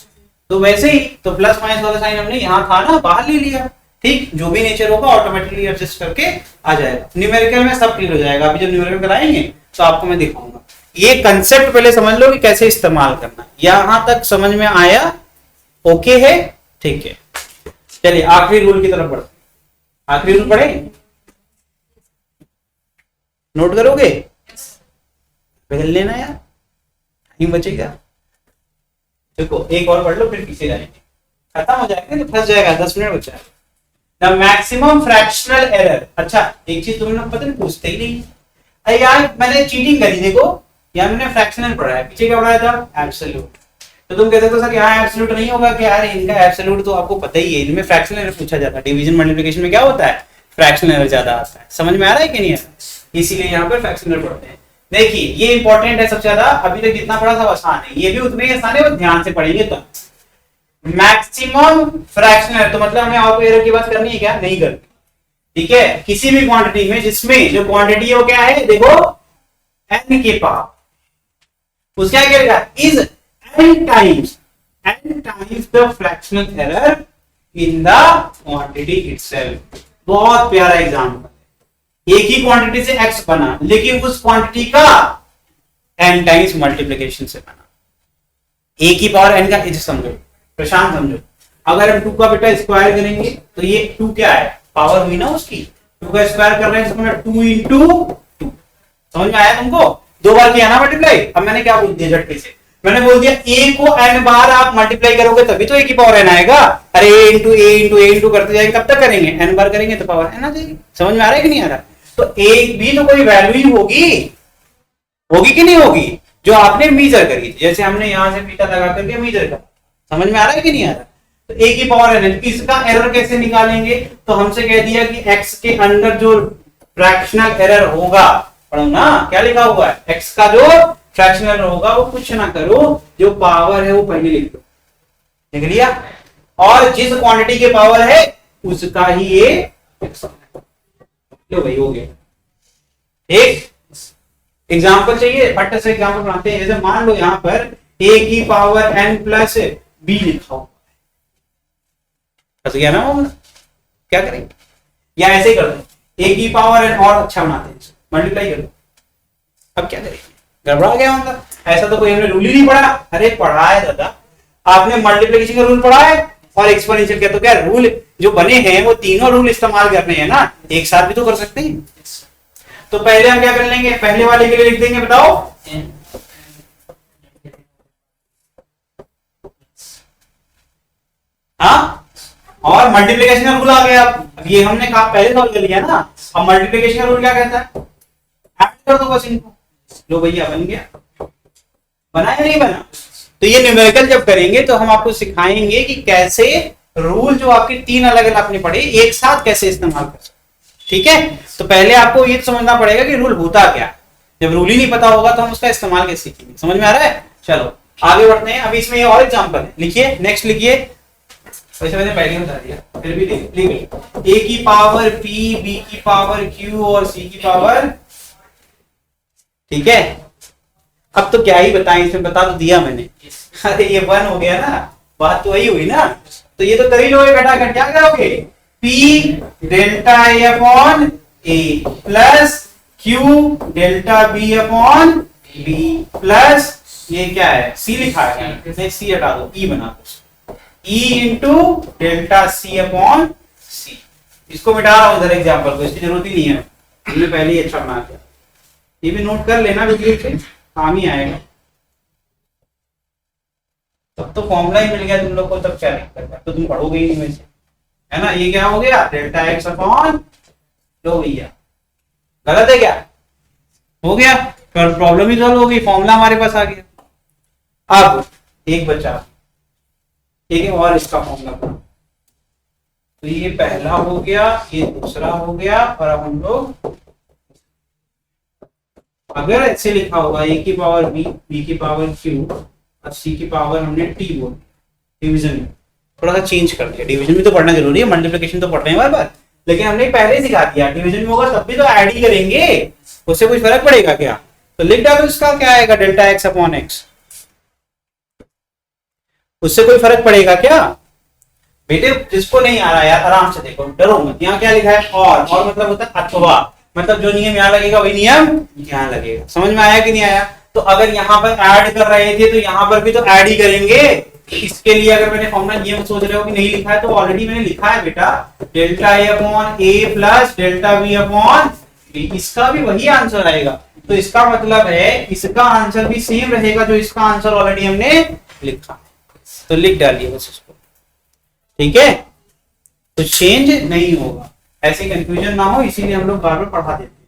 तो वैसे ही तो प्लस माइनस वाला साइन हमने यहाँ था ना, बाहर ले लिया, ठीक। जो भी नेचर होगा ऑटोमेटिकली एडजस्ट करके आ जाएगा, न्यूमेरिकल में सब क्लियर हो जाएगा। अभी जब न्यूमेरिकल कराएंगे तो आपको मैं दिखाऊंगा, ये कंसेप्ट पहले समझ लो कि कैसे इस्तेमाल करना है। यहां तक समझ में आया, ओके है, ठीक है। चलिए आखिरी रूल की तरफ बढ़ते, आखिरी रूल पढ़े, नोट करोगे, बदल लेना यार, नहीं बचेगा। देखो एक और पढ़ लो फिर पीछे जाएंगे, खत्म हो जाएगा तो फंस जाएगा, 10 मिनट बचा है। द मैक्सिमम फ्रैक्शनल एरर, अच्छा एक चीज तुम लोग पता नहीं पूछते ही नहीं, अरे यार मैंने चीटिंग करी, देखो यहाँ मैंने फ्रैक्शनल पढ़ा है, पीछे क्या पढ़ाया था, एब्सोल्यूट। तो तुम कहते हो सर यहाँ एब्सोल्यूट नहीं होगा कि यार इनका एब्सोल्यूट तो आपको पता ही है, इनमें फ्रैक्शनल एरर पूछा जाता है, डिवीजन मल्टीप्लिकेशन में क्या होता है, फ्रैक्शनल एरर ज्यादा आता है। समझ में आ रहा है कि नहीं है, इसीलिए यहाँ पर फ्रैक्शनल एरर पढ़ते हैं। देखिए ये इंपॉर्टेंट है सबसे ज्यादा, अभी तक जितना पढ़ा था आसान है, ये भी उतने ही आसान है, वो ध्यान से पढ़ेंगे तो। मैक्सिमम फ्रैक्शनल, तो मतलब हमें आपको एरर की बात करनी है क्या, नहीं करनी, ठीक है। किसी भी क्वांटिटी में जिसमें जो क्वांटिटी है वो क्या है, देखो n के पावर, उसका क्या लिखा, is n times the fractional error in the quantity itself. बहुत प्यारा एग्जांपल, एक ही क्वांटिटी से x बना लेकिन उस क्वांटिटी का n टाइम्स मल्टीप्लिकेशन से बना, एक ही पावर n का, समझो प्रशांत समझो, अगर हम 2 का बेटा स्क्वायर करेंगे तो ये 2 क्या है, पावर हुई ना उसकी, 2 का स्क्वायर कर रहे हैं तो 2 इंटू 2, समझ में आया तुमको, 2 बार किया ना मल्टीप्लाई। अब मैंने क्या बोल दिया झटके से, मैंने बोल दिया a को n बार आप मल्टीप्लाई करोगे तभी तो a की पावर n आएगा, अरे a into a into a into करते जाएंगे, कब तक करेंगे, n बार करेंगे तो पावर n आ जाएगी। समझ में आ रहा है कि नहीं आ रहा, तो a भी तो कोई वैल्यू ही होगी कि नहीं होगी, जो आपने मीजर करी, जैसे हमने यहां से बीटा लगा करके मीजर करा। समझ में आ रहा है कि नहीं आ रहा, तो a की पावर n, इसका एरर कैसे निकालेंगे, तो हमसे कह दिया कि x के अंदर जो फ्रैक्शनल एरर होगा, पढ़ो ना क्या लिखा हुआ है, x का जो फ्रैक्शनल एरर होगा वो कुछ ना करो, जो पावर है वो पहले लिख दो, लिख लिया, और जिस क्वांटिटी के पावर है उसका ही ये लो भाई हो गया। एक एग्जाम्पल चाहिए, फट से एग्जाम्पल बनाते हैं, जैसे मान लो यहां पर a की पावर n प्लस b लिखा हो, फंस गया ना वो, क्या करेंगे, या ऐसे ही कर दो a की पावर n, और अच्छा बनाते हैं, मल्टीप्लाई कर दो। अब क्या करेंगे, गड़बड़ा गया मतलब, ऐसा तो कोई हमने रूल ही नहीं पढ़ा, अरे पढ़ा है दादा, आपने मल्टीप्लिकेशन का रूल पढ़ा है और एक्सपोनेंशियल का, तो क्या रूल जो बने हैं वो तीनों रूल इस्तेमाल करने हैं ना, एक साथ भी तो कर सकते हैं। तो पहले हम क्या कर लेंगे, पहले वाले के लिए लिख देंगे, बताओ हाँ, और मल्टीप्लिकेशन का रूल आ गया। अब ये हमने कहा पहले सॉल्व कर लिया ना, अब मल्टीप्लिकेशन का रूल क्या कहता है, ऐड कर दो बस इनको, लो भैया बन गया, बना या नहीं बना। तो ये न्यूमेरिकल जब करेंगे तो हम आपको सिखाएंगे कि कैसे रूल जो आपके 3 अलग अलग आपने पढ़े एक साथ कैसे इस्तेमाल कर सकते, ठीक है। तो पहले आपको ये समझना पड़ेगा कि रूल होता क्या, जब रूल ही नहीं पता होगा तो हम उसका इस्तेमाल कैसे सीखेंगे। समझ में आ रहा है, चलो आगे बढ़ते हैं। अभी इसमें ये और एग्जांपल है, लिखिए नेक्स्ट लिखिए, वैसे मैंने पहले बता दिया, फिर भी लिख a की पावर p, b की पावर q और c की पावर, ठीक है। अब तो क्या ही बताएं, इसमें बता तो दिया मैंने, अरे ये 1 हो गया ना, बात तो वही हुई ना, तो ये तो कर ही लोगे बेटा, क्या करोगे, p delta a upon a plus q delta b upon b plus ये क्या है c लिखा है, c हटा दो, e बना दो, e into delta c upon c। इसको मिटा रहा हूं इधर एग्जाम्पल को, इसकी जरूरत ही नहीं है, हमने पहले ही अच्छा बना दिया, ये भी नोट कर लेना वीडियो से, काम ही आएगा। तब तो फॉर्मूला ही मिल गया तुम लोग को, तब क्या दिक्कत है, तो तुम पढ़ोगे ही नहीं वैसे, है ना। ये क्या हो गया, डेल्टा एक्स अपॉन, लो भैया गलत है क्या, हो गया, प्रॉब्लम ही सॉल्व हो गई, फॉर्मूला हमारे पास आ गया। अब एक बचा, ठीक है, और इसका फॉर्मूला, तो ये पहला हो गया, ये दूसरा हो गया, और अब हम लोग अगर ऐसे लिखा होगा a की पावर b, b की पावर q और c की पावर हमने t बोल, डिवीजन में थोड़ा सा चेंज कर दिया, डिवीजन में तो पढ़ना जरूरी है, मल्टीप्लिकेशन तो पढ़ रहे हैं बार बार, लेकिन हमने पहले ही सिखा दिया, डिवीजन में होगा तब भी तो ऐड ही करेंगे, उससे कुछ फर्क पड़ेगा क्या, तो लिख डालो इसका क्या आएगा, डेल्टा एक्स अपॉन एक्स, उससे कोई फर्क पड़ेगा क्या बेटे, जिसको नहीं आ रहा यार आराम से देखो, डरो मत। यहाँ क्या लिखा है, और मतलब होता है अथवा, मतलब जो नियम यहाँ लगेगा वही नियम यहाँ लगेगा। समझ में आया कि नहीं आया, तो अगर यहाँ पर ऐड कर रहे थे तो यहाँ पर भी तो ऐड ही करेंगे, इसके लिए अगर मैंने फॉर्मूला ये सोच रहे हो कि नहीं लिखा है, तो ऑलरेडी मैंने लिखा है बेटा, delta a upon a plus delta b upon b, इसका भी वही आंसर आएगा। तो इसका मतलब है इसका आंसर भी सेम रहेगा जो इसका आंसर ऑलरेडी हमने लिखा। तो लिख डालिए बस इसको, ठीक है, तो चेंज नहीं होगा, ऐसे कंफ्यूजन ना हो, इसीलिए हम लोग बार बार पढ़ा देते हैं।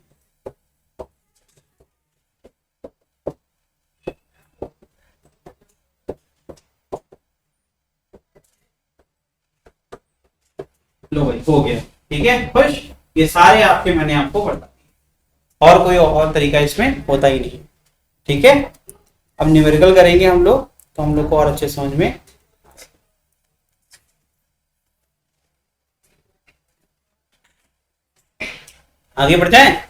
लो भाई हो गया, ठीक है, खुश। ये सारे आपके मैंने आपको बता दिए, और कोई और तरीका इसमें होता ही नहीं, ठीक है। अब न्यूमेरिकल करेंगे हम लोग, तो हम लोग को और अच्छे समझ में। आगे बढ़ते हैं।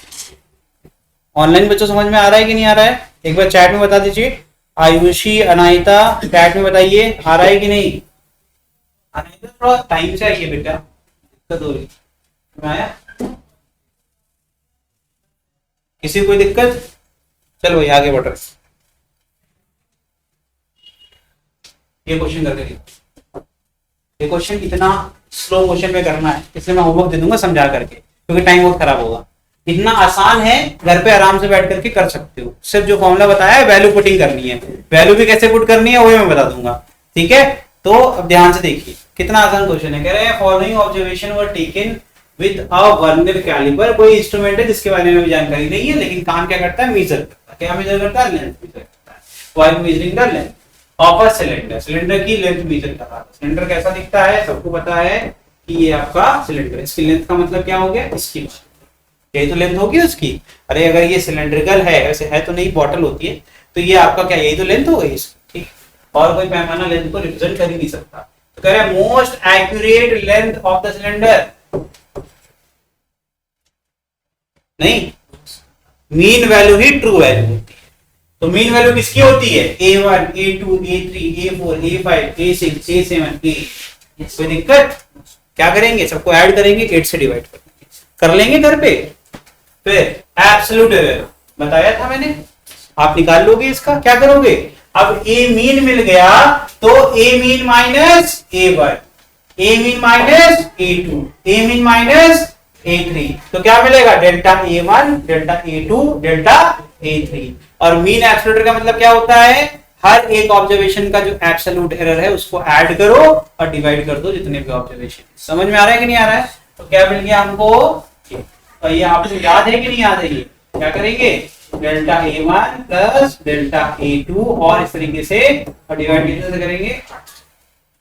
ऑनलाइन बच्चों समझ में आ रहा है कि नहीं आ रहा है? एक बार चैट में बता दीजिए। आयुषी, अनायता, चैट में बताइए आ रहा है कि नहीं। अनायता थोड़ा टाइम से आइए बेटा, दिक्कत हो रही आया, किसी को कोई दिक्कत? चलो भाई आगे बढ़ रहे। ये क्वेश्चन करके देखो, ये क्वेश्चन इतना स्लो मोशन में करना है, इसलिए मैं होमवर्क दे दूंगा समझा करके, क्योंकि टाइम बहुत खराब होगा। इतना आसान है, घर पे आराम से बैठ करके कर सकते हो। सिर्फ जो फॉर्मूला बताया है वैल्यू पुटिंग करनी है, वैल्यू भी कैसे पुट करनी है वो मैं बता दूंगा, ठीक है। तो अब ध्यान से देखिए कितना आसान क्वेश्चन है। कह रहे हैं following observation were taken with a vernier calliper. कोई इंस्ट्रूमेंट है जिसके बारे में भी जानकारी नहीं है, लेकिन काम क्या करता है, मेजर करता है। क्या मेजर करता है? लेंथ मेजर करता है। While measuring the length of a cylinder, cylinder की लेंथ मेजर कर रहा है। सिलेंडर कैसा दिखता है सबको पता है कि ये आपका सिलेंडर, इसकी लेंथ का मतलब क्या हो गया, इसकी यही तो लेंथ होगी उसकी। अरे अगर ये सिलेंड्रिकल है, वैसे है तो नहीं, बॉटल होती है, तो ये आपका क्या, यही तो लेंथ हो गई इसकी, ठीक। और कोई पैमाना लेंथ को रिप्रेजेंट कर ही नहीं सकता। तो कह रहा है most accurate length of the cylinder, नहीं, मीन वैल्यू ही ट्रू वैल्यू होती है। तो मीन वैल्यू किसकी होती है, A1, A2, A3, A4, A5, A6, A7, A। कोई दिक्कत? क्या करेंगे, सबको ऐड करेंगे, 8 से डिवाइड कर लेंगे घर पे। फिर एब्सोल्यूट एरर बताया था मैंने, आप निकाल लोगे इसका। क्या करोगे, अब ए मीन मिल गया तो ए मीन माइनस A1, ए मीन माइनस A2, ए मीन माइनस A3, तो क्या मिलेगा, delta A1, delta A2, delta A3। और मीन एब्सोल्यूट का मतलब क्या होता है, हर एक ऑब्जर्वेशन का जो एब्सोल्यूट एरर है उसको ऐड करो और डिवाइड कर दो जितने भी ऑब्जर्वेशन। समझ में आ रहा है कि नहीं आ रहा है? तो क्या मिल गया हमको, तो ये आपको याद है कि नहीं याद है? ये क्या करेंगे, delta A1 plus delta A2 और इस तरीके से, और डिवाइड कितने से करेंगे।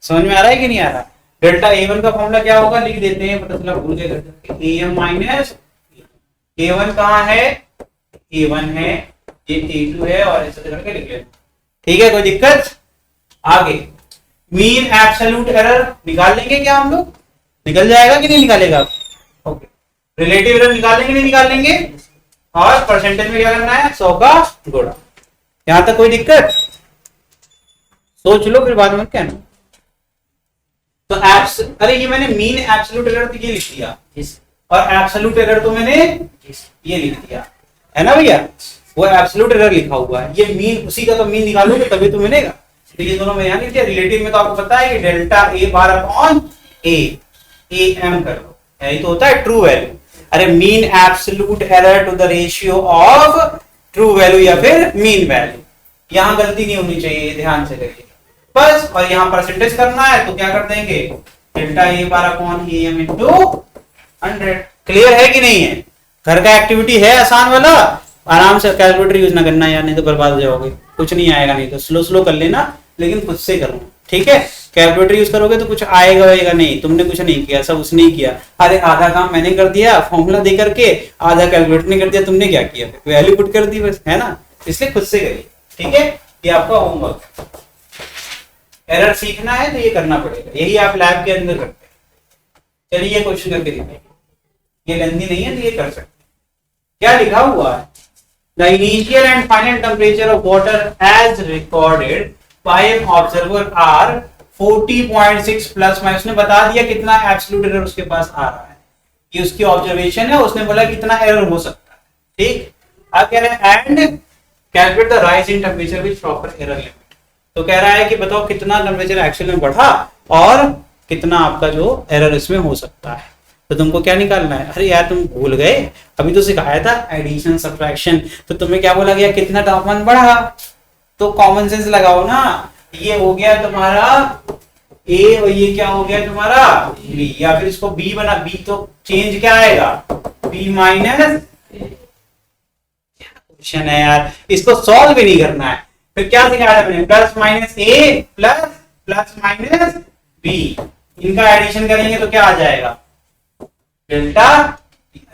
समझ में आ रहा है कि नहीं आ रहा? डेल्टा A1 का फॉर्मूला क्या होगा, लिख देते हैं, पता चला भूल गए, AM माइनस A1 कहाँ है, A1 है, ये A2 है, और ऐसे करके लिख लेते, ठीक है, कोई दिक्कत? आगे मीन एब्सोल्यूट एरर निकाल लेंगे क्या हम लोग, निकल जाएगा कि नहीं निकालेगा? ओके, रिलेटिव एरर निकालेंगे नहीं निकालेंगे, और परसेंटेज में क्या करना है, 100 का गुणा। यहां तक कोई दिक्कत? सोच लो फिर बाद में कहना। तो अरे ये मैंने मीन एब्सोल्यूट एरर तो ये लिख दिया, और एब्सोल्यूट एरर तो मैंने ये लिख दिया, है ना भैया, वो एब्सोल्यूट एरर लिखा हुआ है। ये मीन, उसी का तो मीन निकालोगे तभी तो मिलेगा। तो ये दोनों में यहां लिख दिया। रिलेटिव में तो आपको पता है कि delta A bar upon A, AM कर लो, यही तो होता है ट्रू वैल्यू। अरे mean absolute error to the ratio of true value या फिर मीन वैल्यू, यहां गलती नहीं होनी चाहिए, ध्यान से करिए बस। और यहां परसेंटेज करना है तो क्या कर देंगे, delta A bar upon AM into 100। Clear है कि नहीं है? घर का एक्टिविटी है आसान वाला, आराम से कैलकुलेटर यूज ना करना यार, नहीं तो बर्बाद हो जाओगे, कुछ नहीं आएगा। नहीं तो स्लो स्लो कर लेना, लेकिन खुद से करना, ठीक है। कैलकुलेटर यूज करोगे तो कुछ आएगा वगैरह नहीं, तुमने कुछ नहीं किया, सब उसने ही किया। अरे आधा काम मैंने कर दिया फॉर्मूला दे करके, आधा कैलकुलेटर ने कर दिया, तुमने क्या किया, वैल्यू पुट कर दी बस, है ना। इसलिए खुद से करिए, ठीक है, ये आपका होमवर्क। एरर सीखना है तो ये करना पड़ेगा, यही आप लैब के अंदर करते हैं। चलिए ये क्वेश्चन करके देखिए, ये लेंथी नहीं है तो ये कर सकते हैं। क्या लिखा हुआ है, the initial and final temperature of water as recorded by an observer are 40.6 plus minus. उसने बता दिया कितना एब्सोल्यूट एरर उसके पास आ रहा है, ये उसकी ऑब्जर्वेशन है, उसने बोला कितना एरर हो सकता है, ठीक। अब कह रहे हैं and calculate the rise in temperature with proper error limit. तो कह रहा है कि बताओ कितना टेम्परेचर एक्चुअल में बढ़ा और कितना आपका जो एरर इसमें हो सकता है। तो तुमको क्या निकालना है? अरे यार तुम भूल गए, अभी तो सिखाया था एडिशन सब्ट्रैक्शन, तो तुम्हें क्या बोला गया? कितना तापमान बढ़ा, तो कॉमन सेंस लगाओ ना। ये हो गया तुम्हारा ए और ये क्या हो गया तुम्हारा बी, या फिर इसको बी बना, बी तो चेंज क्या आएगा? बी माइनस, क्वेश्चन है यार, इसको सॉल्व भी नहीं करना है। फिर क्या दिखाया मैंने? प्लस माइनस ए प्लस प्लस माइनस बी, इनका एडिशन करेंगे तो क्या आ जाएगा? डेल्टा।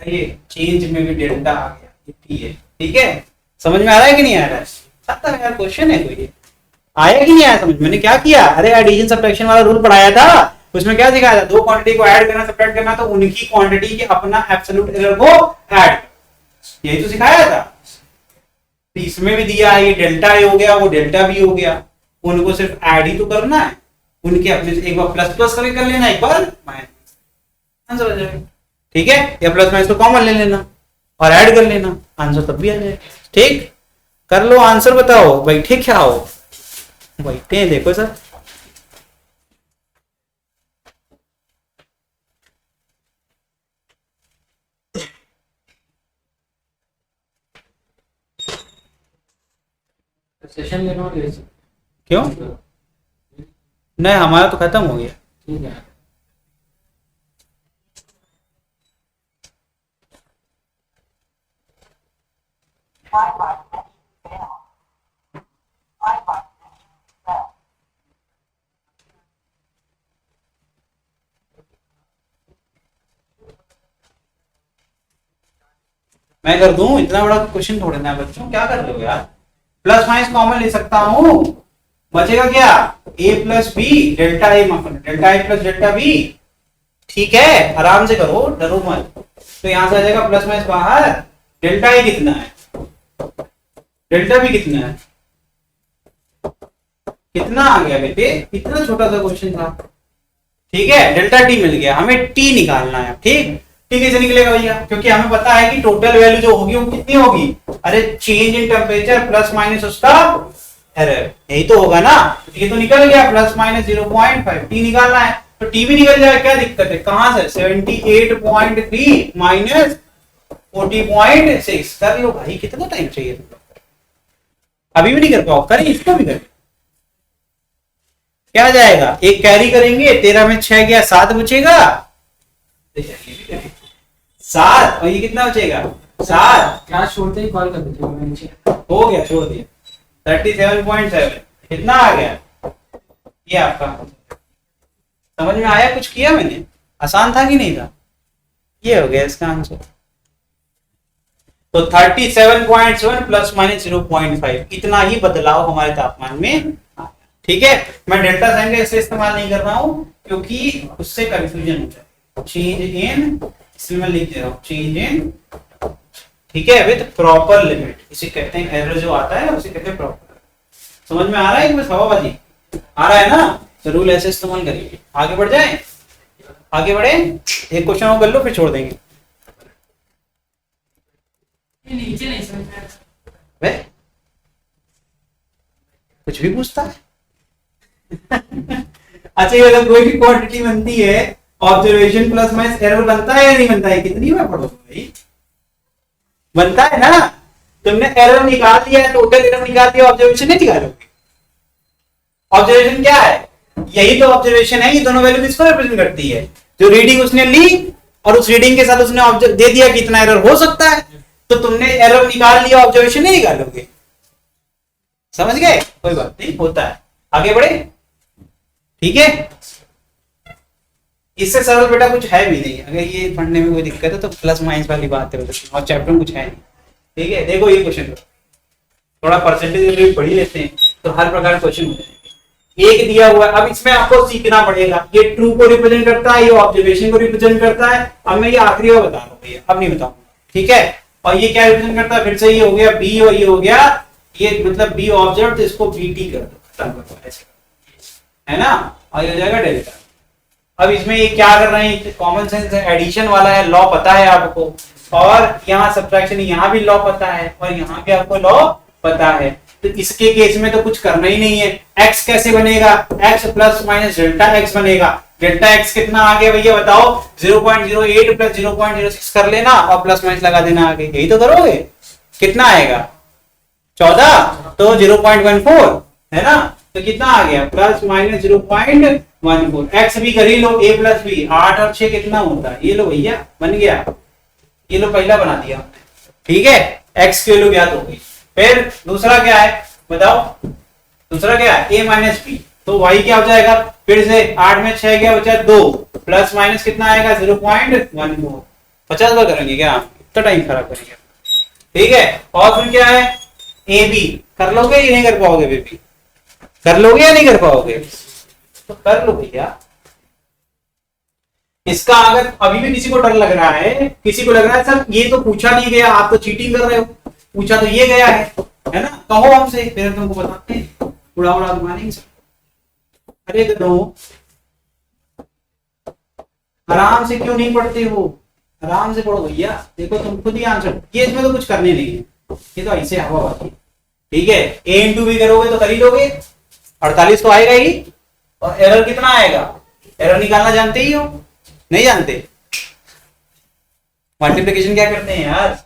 ये चेंज में भी डेल्टा आ गया, टी है। ठीक है, समझ में आ रहा है कि नहीं आ रहा है? आता है यार, क्वेश्चन है कोई, आया कि नहीं आया समझ? मैंने क्या किया? अरे एडिशन सब्ट्रैक्शन वाला रूल पढ़ाया था, उसमें क्या सिखाया था? दो क्वांटिटी को ऐड करना, सब्ट्रैक्ट करना, तो उनकी क्वांटिटी के अपना एब्सोल्यूट एरर को ऐड, यही तो सिखाया था। तो इसमें भी दिया है, ये डेल्टा ए हो गया, वो डेल्टा बी हो गया, उनको सिर्फ ऐड ही तो करना है, उनके अपने एक बार प्लस प्लस करके कर लेना, एक बार माइनस, आंसर आ जाएगा। ठीक है, या प्लस माइनस को कॉमन ले लेना और ऐड कर लेना, आंसर तब भी आ जाएगा। ठीक, कर लो, आंसर बताओ, बैठे क्या हो? बैठे देखो सर, सेशन लेना क्यों? नहीं, हमारा तो खत्म हो गया। ठीक है। मैं कर दूं? इतना बड़ा क्वेश्चन थोड़े ना है बच्चों, क्या कर रहे हो यार? प्लस माइनस कॉमन ले सकता हूं, बचेगा क्या? ए plus B, delta A delta A plus delta B. ठीक है, आराम से करो, डरो मत। तो यहां से आ जाएगा प्लस माइनस बाहर, डेल्टा ए कितना है, डेल्टा बी कितना है, कितना आ गया बेटे? इतना छोटा सा क्वेश्चन था। ठीक है, डेल्टा टी मिल गया, हमें टी निकालना है। ठीक, टी कैसे निकलेगा भैया? क्योंकि हमें पता है कि टोटल वैल्यू जो होगी वो कितनी होगी? अरे change in temperature plus minus उसका एरर, यही तो होगा ना। ये तो निकल गया प्लस माइनस 0.5, टी निकालना है तो टी भी निकल जाएगा, क्या दिक्कत है? कहां से? 78.3 माइनस 40.6, कर लो भाई, कितना टाइम चाहिए? अभी भी नहीं कर पाओ, करें इसको भी करें, क्या जाएगा? एक कैरी करेंगे, 13 में 6 गया, 7 बचेगा, 7, और ये कितना बचेगा? 7। क्लास छोड़ते ही कॉल कर देते हो, मैं नीचे हो गया, छोड़ दिया। 37.7 कितना आ गया? ये आपका समझ में आया? कुछ किया मैंने? आसान था कि नहीं था? ये हो गया इसका आंसर। तो 37.7 प्लस माइनस 0.5, इतना ही बदलाव हमारे तापमान में आया। ठीक है, मैं डेल्टा साइन का इसलिए इस्तेमाल नहीं कर रहा हूं क्योंकि उससे कंफ्यूजन होता है। चेंज इन, इसलिए मैं लिख दे रहा हूं चेंज इन, ठीक है, विद प्रॉपर लिमिट, इसे कहते हैं एरर जो आता है उसे कहते हैं प्रॉपर। समझ में आ रहा है कि बस हवाबाजी आ रहा है ना? तो रूल ऐसे इस्तेमाल करेंगे। आगे बढ़ जाए, आगे बढ़े, एक क्वेश्चन और कर लो फिर छोड़ देंगे। नीचे नहीं समझ में वे कुछ भी पूछता है। अच्छा, ये अगर कोई भी क्वांटिटी बनती है, ऑब्जर्वेशन प्लस माइनस एरर बनता है या नहीं बनता है? कितनी बार पढ़ो भाई, बनता है ना? तुमने एरर निकाल दिया है, टोटल एरर निकाल दिया, ऑब्जर्वेशन नहीं निकालोगे। ऑब्जर्वेशन क्या है? यही तो ऑब्जर्वेशन है, ये दोनों वैल्यू किसको रिप्रेजेंट करती है? जो रीडिंग उसने ली और उस रीडिंग के साथ उसने दे दिया कि इतना एरर हो सकता है, तो तुमने एरर निकाल लिया, ऑब्जर्वेशन नहीं निकालोगे। समझ गए? कोई बात नहीं, होता है। आगे बढ़े, ठीक है। इससे सरल बेटा कुछ है भी नहीं। अगर ये पढ़ने में कोई दिक्कत है तो प्लस माइनस वाली बात है, और चैप्टर में कुछ है नहीं। ठीक है, देखो ये क्वेश्चन थोड़ा परसेंटेज पढ़ ही लेते हैं तो हर प्रकार के क्वेश्चन हो जाएंगे। एक दिया हुआ है, अब इसमें आपको सीखना पड़ेगा, ये ट्रू को रिप्रेजेंट करता है, ये ऑब्जर्वेशन को रिप्रेजेंट करता है। अब मैं ये आखिरी बार बता रहा हूँ भैया, अब नहीं बताऊंगा, ठीक है। और ये क्या रिप्रेजेंट करता है? फिर से ये हो गया बी और ये हो गया ये, मतलब बी ऑब्जर्व, तो इसको बीटी कर दो, ऐसे है ना, और ये हो जाएगा डेल्टा। अब इसमें ये क्या कर रहे हैं? कॉमन सेंस है, एडिशन वाला है, लॉ पता है आपको, और यहाँ सब्ट्रैक्शन, यहाँ भी लॉ पता है और यहाँ भी आपको लॉ पता है। तो इसके केस में तो कुछ करना ही नहीं है। x कैसे बनेगा, x plus minus delta x बनेगा। डेल्टा x कितना आ गया भैया बताओ, 0.08 प्लस 0.06 कर लेना और प्लस माइनस लगा देना आगे, यही तो करोगे। कितना आएगा 14, तो 0.14 है ना, तो कितना आ गया प्लस माइनस 0.14। x भी कर ही लो, a प्लस बी, 8 और 6 कितना होता है, ये लो भैया बन गया, ये लो पहला बना दिया, ठीक है। x की वैल्यू ज्ञात हो गई। फिर दूसरा क्या है बताओ, दूसरा क्या है a माइनस बी, तो y क्या हो जाएगा, फिर से 8 में 6 क्या बचा 2, प्लस माइनस कितना आएगा 0.14। 50 बार करेंगे क्या, तो टाइम खराब करेंगे, ठीक है। और फिर क्या है ए बी, कर लोगे या नहीं कर पाओगे बेबी, कर लोगे या नहीं कर पाओगे, तो कर लो भैया। इसका अगर अभी भी किसी को डर लग रहा है, किसी को लग रहा है सर ये तो पूछा नहीं गया, आप तो चीटिंग कर रहे हो, पूछा तो ये गया है ना, कहो हमसे, फिर तुमको बताते हैं, उड़ा उड़ा मानेंगे सर। अरे करो आराम से, क्यों नहीं पढ़ते हो, आराम से पढ़ो भैया। देखो तुम खुद ही आंसर, ये इसमें तो कुछ करने नहीं है, ये तो ऐसे हवा वाली, ठीक है। a इंटू भी करोगे तो कर ही लोगे, 48 तो आएगा ही, और एरर कितना आएगा, एरर निकालना जानते ही हो, नहीं जानते। मल्टीप्लिकेशन क्या करते हैं यार,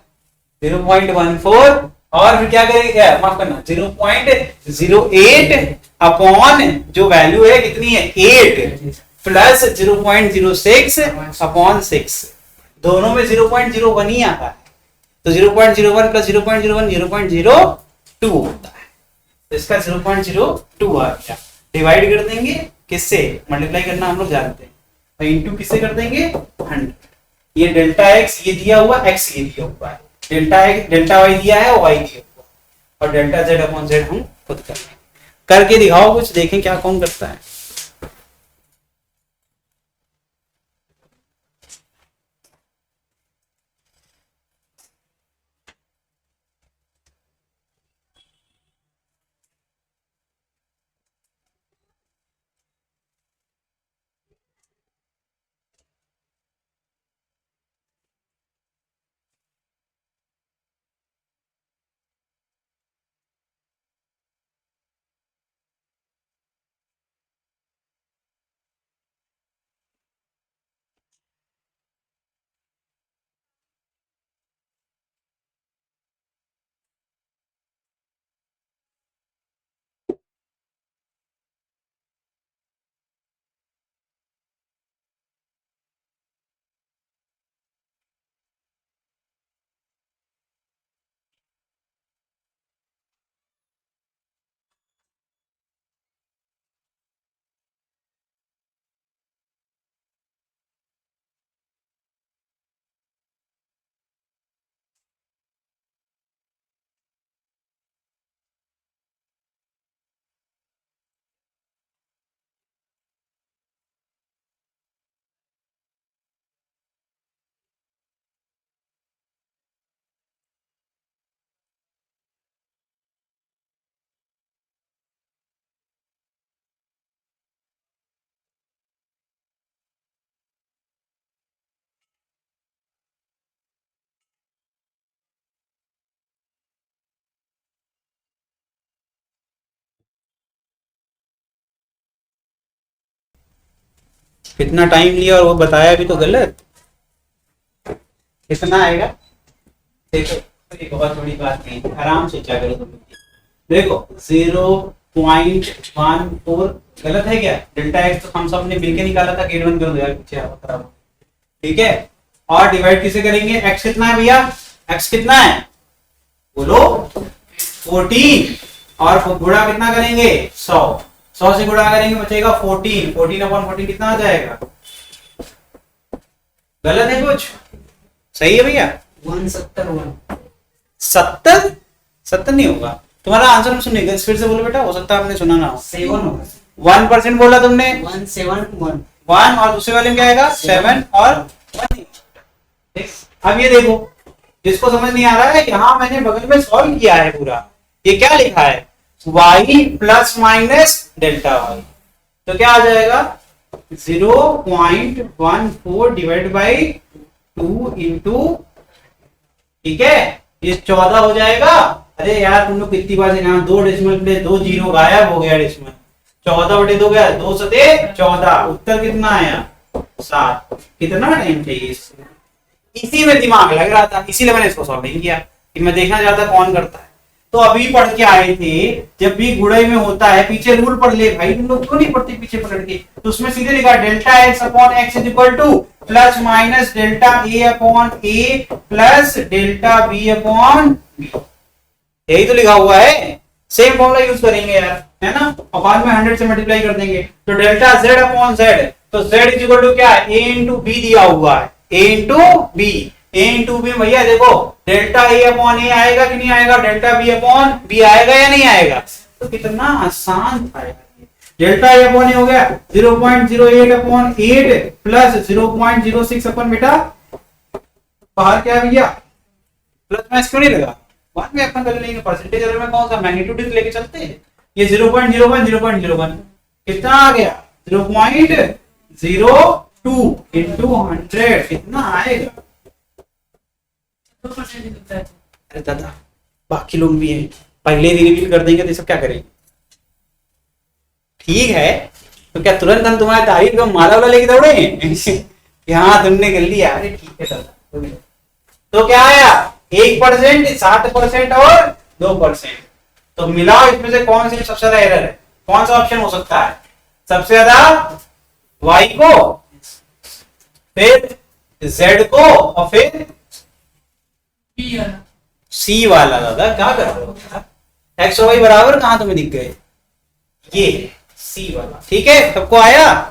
0.14 और फिर क्या करेंगे, माफ करना 0.08 अपॉन जो वैल्यू है कितनी है 8 प्लस 0.06 अपॉन 6, दोनों में 0.01 ही आता है, तो 0.01 प्लस 0.01 0.02 होता है, तो इसका 0.02 आ गया। डिवाइड कर देंगे किससे, मल्टीप्लाई करना हम लोग जानते हैं, और इंटू किससे कर देंगे 100। ये डेल्टा x ये दिया हुआ, x ये दिया हुआ है, डेल्टा x डेल्टा y दिया है, y दिया हुआ, और डेल्टा z अपॉन z हम खुद कर लेंगे। करके दिखाओ कुछ, देखें क्या कौन करता है। कितना टाइम लिया और वो बताया भी तो गलत, कितना आएगा देखो, एक बहुत बड़ी बात नहीं है, आराम से क्या करो तुम। देखो 0.14 गलत है क्या, डेल्टा एक्स तो हम सब ने मिलके निकाला था, गेट 1 कर दो यार पीछे खराब, ठीक है। और डिवाइड किसे करेंगे, एक्स कितना है भैया, एक्स कितना है बोलो 14, और गुणा कितना करेंगे 100 से गुणा करेंगे बचेगा 14 अपॉन 14 कितना आ जाएगा, गलत है कुछ, सही है भैया 70 नहीं होगा, तुम्हारा आंसर में सुनिएगा, फिर से बोलो बेटा, हो सकता है आपने सुना ना हो। 7 होगा, 1% बोला तुमने, 171 1 और दूसरे वाले में क्या आएगा 7 और 1। अब ये देखो, जिसको समझ नहीं आ रहा है, यहाँ मैंने बगल में सॉल्व किया है पूरा, ये क्या लिखा है y plus minus delta y, तो क्या आ जाएगा 0.14 डिवाइड बाई 2 इंटू, ठीक है, ये 14 हो जाएगा अरे यार तुम लोग कितनी बार से कहा, 2 डेसिमल प्लेस 2 जीरो गायब हो गया डेसिमल। 14/2 गया, 2 सते 14, उत्तर कितना आया 7। कितना टाइम चाहिए इससे? इसी में दिमाग लग रहा था, इसीलिए मैंने इसको सॉल्व नहीं किया कि मैं देखना चाहता कौन करता है। तो अभी पढ़ के आए थे, जब भी गुड़ाई में होता है पीछे रूल पढ़ ले भाई, तुम लोग क्यों नहीं पढ़ते पीछे पकड़ के? तो उसमें सीधे लिखा delta x upon x is equal to plus minus delta a upon a plus delta b upon b. यही तो लिखा हुआ है। सेम फॉर्मूला यूज करेंगे यार, है ना, और बाद में 100 से मल्टीप्लाई कर देंगे। तो डेल्टा जेड अपॉन जेड, तो जेड इज इक्वल टू क्या है, ए इंटू बी दिया हुआ है, ए इंटू बी। ए इंटू बी भैया देखो, डेल्टा ए अपॉन ए आएगा कि नहीं आएगा, डेल्टा बी अपॉन बी आएगा या नहीं आएगा? तो कितना आसान था यार। डेल्टा ए अपॉन ए हो गया 0.08 अपॉन 8 प्लस 0.06 अपन बेटा बाहर क्या है भैया, प्लस माइनस क्यों नहीं लगा, बाद में अपन कर लेंगे। परसेंटेज में कौन सा मैग्नीट्यूड लेके चलते हैं। ये 0.01 कितना आ गया, 0.02 इंटू 100 कितना आएगा? 2% दिखता है। अरे दादा बाकी लोग भी हैं, पहले रिवील कर देंगे तो ये सब क्या करेंगे? ठीक है, तो क्या तुरंत हम तुम्हारी तारीफ को माला वाला लेके दौड़े कि हाँ तुमने कर लिया? अरे ठीक है दादा। तो क्या आया, 1%, 7% और 2%। तो मिलाओ इसमें से कौन सी सबसे ज्यादा एरर है, कौन सा ऑप्शन हो सकता है सबसे ज्यादा? y को, फिर z को, और फिर बी है। c वाला। दादा क्या कर रहे हो, एक्स और वाई बराबर कहां तुम्हें दिख गए? ये c वाला। ठीक है, सबको आया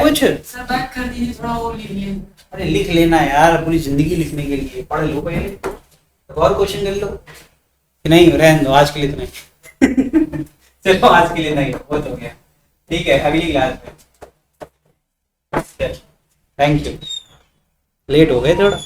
कुछ? सर बैक कर दीजिए, थोड़ा और लिख लीजिए। अरे लिख लेना यार, पूरी जिंदगी लिखने के लिए पढ़ लो पहले, तो और क्वेश्चन कर लो कि नहीं, रहने दो आज के लिए तो नहीं। चलो आज के लिए नहीं, बहुत हो गया। ठीक है, अगली क्लास में। थैंक यू, लेट हो गए थोड़ा।